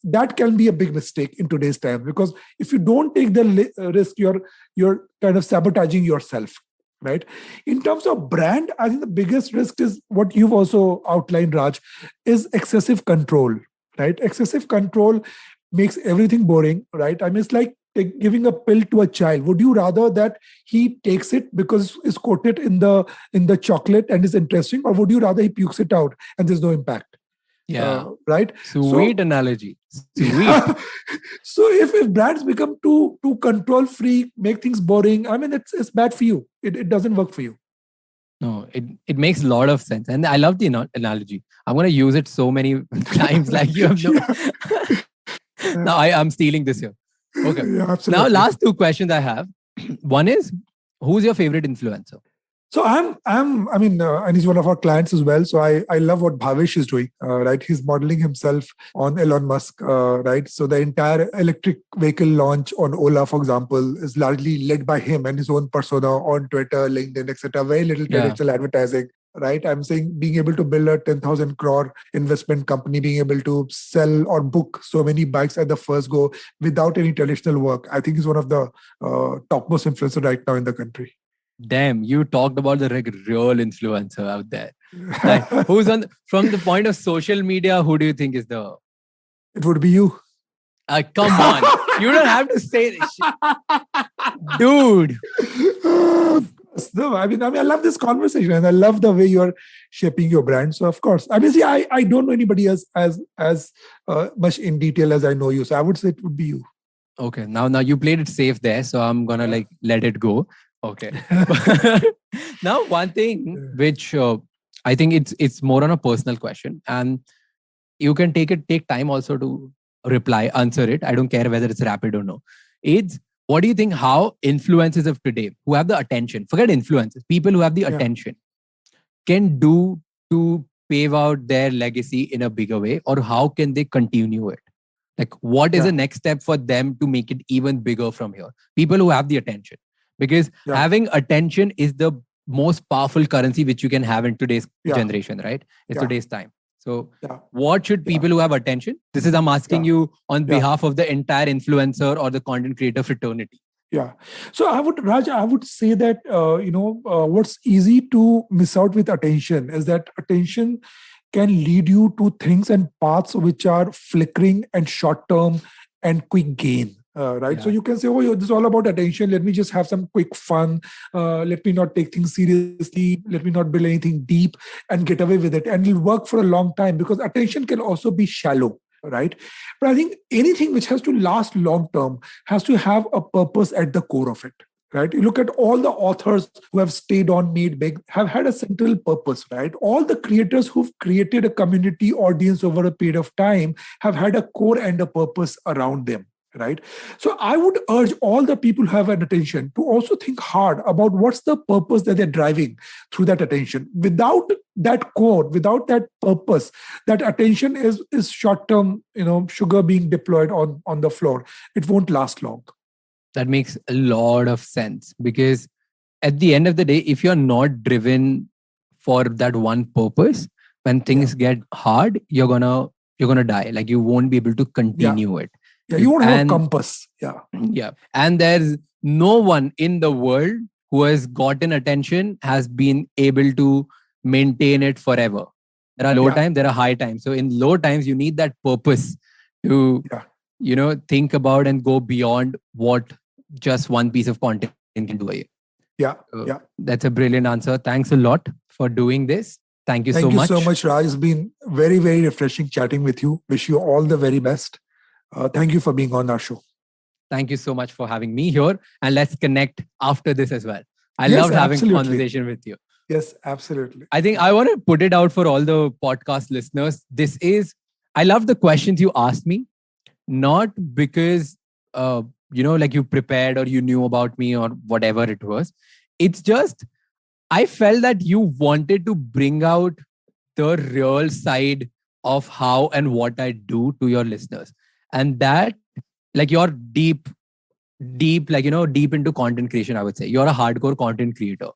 that can be a big mistake in today's time, because if you don't take the risk, you're kind of sabotaging yourself, right? In terms of brand, I think the biggest risk is what you've also outlined, Raj, is excessive control, right? Excessive control makes everything boring, right? It's like giving a pill to a child. Would you rather that he takes it because it's coated in the chocolate and is interesting, or would you rather he pukes it out and there's no impact? Yeah. Right. Sweet analogy. Sweet. So if brands become too control free, make things boring, it's bad for you. It doesn't work for you. No, it makes a lot of sense. And I love the analogy. I'm going to use it so many times, like you have no. Now I'm stealing this here. Okay. Yeah, absolutely. Now, last two questions I have. One is, who's your favorite influencer? So and he's one of our clients as well. So I love what Bhavesh is doing, right? He's modeling himself on Elon Musk, right? So the entire electric vehicle launch on Ola, for example, is largely led by him and his own persona on Twitter, LinkedIn, etc. Very little traditional advertising, right? I'm saying being able to build a 10,000 crore investment company, being able to sell or book so many bikes at the first go without any traditional work, I think he's one of the topmost influencers right now in the country. Damn, you talked about the real influencer out there. Like, who's from the point of social media, who do you think is the... It would be you. Come on. You don't have to say this shit. Dude. No, I love this conversation and I love the way you're shaping your brand. So of course, I don't know anybody else as much in detail as I know you. So I would say it would be you. Okay. Now you played it safe there. So I'm going to let it go. Okay. Now, one thing which I think it's more on a personal question, and you can take time also to answer it. I don't care whether it's rapid or no. It's, what do you think how influencers of today who have the attention, forget influencers, people who have the attention can do to pave out their legacy in a bigger way, or how can they continue it? Like, what is the next step for them to make it even bigger from here? People who have the attention. Because having attention is the most powerful currency which you can have in today's Yeah. generation, right? It's Yeah. today's time. So Yeah. what should people who have attention? This is I'm asking Yeah. you on Yeah. behalf of the entire influencer or the content creator fraternity. Yeah. So Raj, I would say that, what's easy to miss out with attention is that attention can lead you to things and paths which are flickering and short term and quick gain. Right. So Yeah. you can say, this is all about attention. Let me just have some quick fun. Let me not take things seriously. Let me not build anything deep and get away with it. And it'll work for a long time because attention can also be shallow. Right. But I think anything which has to last long term has to have a purpose at the core of it. Right. You look at all the authors who have stayed on, made big, have had a central purpose. Right. All the creators who've created a community audience over a period of time have had a core and a purpose around them. Right. So I would urge all the people who have an attention to also think hard about what's the purpose that they're driving through that attention. Without that core, without that purpose, that attention is short-term, sugar being deployed on the floor. It won't last long. That makes a lot of sense because at the end of the day, if you're not driven for that one purpose, when things get hard, you're gonna die. Like you won't be able to continue it. Yeah, you won't have a compass. Yeah. Yeah. And there's no one in the world who has gotten attention has been able to maintain it forever. There are low times, there are high times. So in low times, you need that purpose to, think about and go beyond what just one piece of content can do. So that's a brilliant answer. Thanks a lot for doing this. Thank you so much. Thank you so much, Raj. It's been very, very refreshing chatting with you. Wish you all the very best. Thank you for being on our show. Thank you so much for having me here. And let's connect after this as well. I loved having a conversation with you. Yes, absolutely. I think I want to put it out for all the podcast listeners. I love the questions you asked me, not because, like you prepared or you knew about me or whatever it was. It's just, I felt that you wanted to bring out the real side of how and what I do to your listeners. And that, like you're deep into content creation, I would say. You're a hardcore content creator.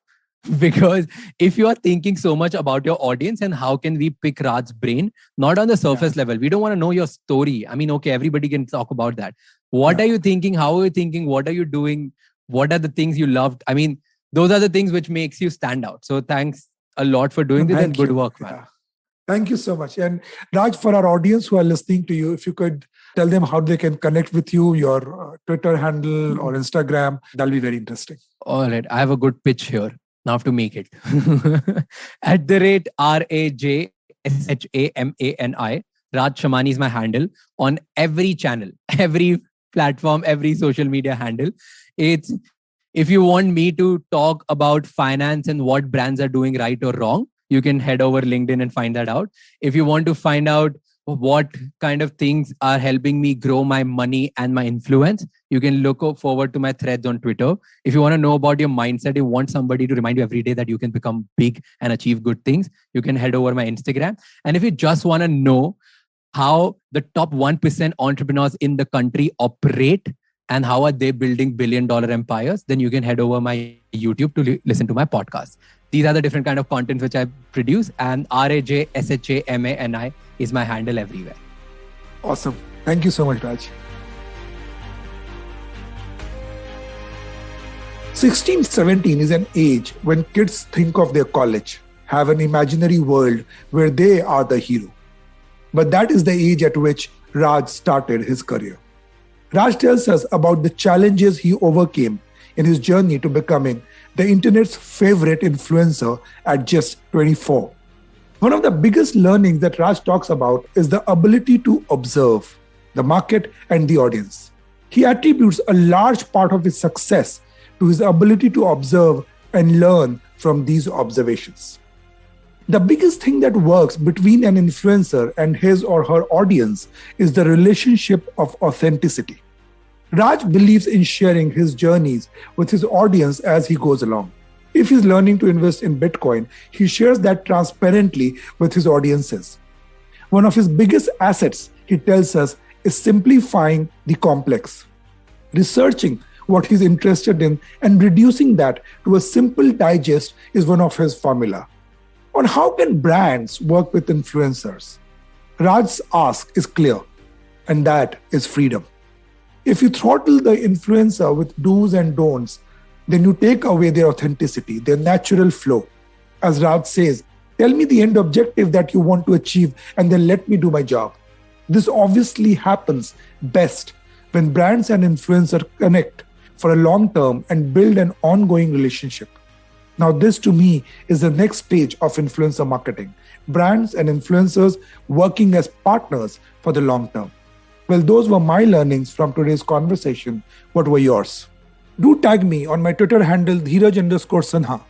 Because if you are thinking so much about your audience and how can we pick Raj's brain, not on the surface level. We don't want to know your story. I mean, okay, everybody can talk about that. What are you thinking? How are you thinking? What are you doing? What are the things you loved? I mean, those are the things which makes you stand out. So thanks a lot for doing this and good work, man. Thank you so much. And Raj, for our audience who are listening to you, if you could tell them how they can connect with you, your Twitter handle or Instagram, that'll be very interesting. All right. I have a good pitch here. Now I have to make it. @RajShamani, Raj Shamani is my handle on every channel, every platform, every social media handle. If you want me to talk about finance and what brands are doing right or wrong, you can head over LinkedIn and find that out. If you want to find out what kind of things are helping me grow my money and my influence, you can look forward to my threads on Twitter. If you want to know about your mindset, you want somebody to remind you every day that you can become big and achieve good things, you can head over my Instagram. And if you just want to know how the top 1% entrepreneurs in the country operate and how are they building billion-dollar empires, then you can head over my YouTube to listen to my podcast. These are the different kind of contents which I produce, and RajShamani is my handle everywhere. Awesome. Thank you so much, Raj. 16, 17 is an age when kids think of their college, have an imaginary world where they are the hero. But that is the age at which Raj started his career. Raj tells us about the challenges he overcame in his journey to becoming the internet's favorite influencer at just 24. One of the biggest learnings that Raj talks about is the ability to observe the market and the audience. He attributes a large part of his success to his ability to observe and learn from these observations. The biggest thing that works between an influencer and his or her audience is the relationship of authenticity. Raj believes in sharing his journeys with his audience as he goes along. If he's learning to invest in Bitcoin, he shares that transparently with his audiences. One of his biggest assets, he tells us, is simplifying the complex. Researching what he's interested in and reducing that to a simple digest is one of his formula. On how can brands work with influencers? Raj's ask is clear, and that is freedom. If you throttle the influencer with do's and don'ts, then you take away their authenticity, their natural flow. As Raj says, tell me the end objective that you want to achieve and then let me do my job. This obviously happens best when brands and influencers connect for a long term and build an ongoing relationship. Now, this to me is the next stage of influencer marketing. Brands and influencers working as partners for the long term. Well, those were my learnings from today's conversation. What were yours? Do tag me on my Twitter handle Dheeraj_Sinha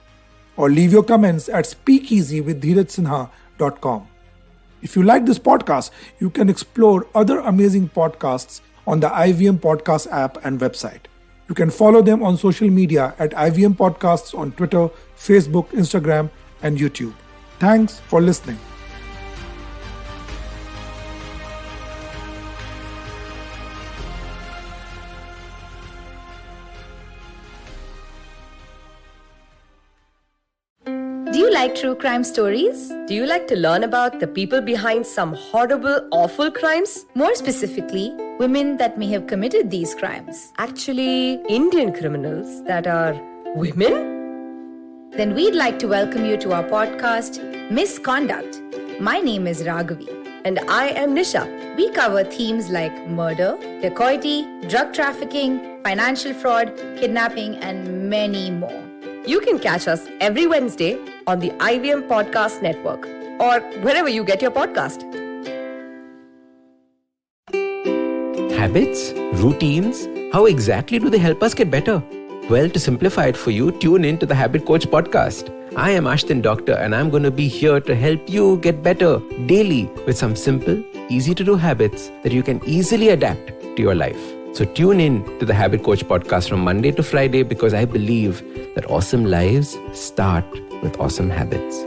or leave your comments at speakeasywithdheerajsinha.com. If you like this podcast, you can explore other amazing podcasts on the IVM Podcast app and website. You can follow them on social media at IVM Podcasts on Twitter, Facebook, Instagram, and YouTube. Thanks for listening. Do you like true crime stories? Do you like to learn about the people behind some horrible, awful crimes? More specifically, women that may have committed these crimes. Actually, Indian criminals that are women? Then we'd like to welcome you to our podcast, Misconduct. My name is Raghavi. And I am Nisha. We cover themes like murder, dacoity, drug trafficking, financial fraud, kidnapping, and many more. You can catch us every Wednesday on the IVM Podcast Network or wherever you get your podcast. Habits? Routines? How exactly do they help us get better? Well, to simplify it for you, tune in to the Habit Coach podcast. I am Ashton Doctor and I'm going to be here to help you get better daily with some simple, easy to do habits that you can easily adapt to your life. So tune in to the Habit Coach podcast from Monday to Friday because I believe that awesome lives start with awesome habits.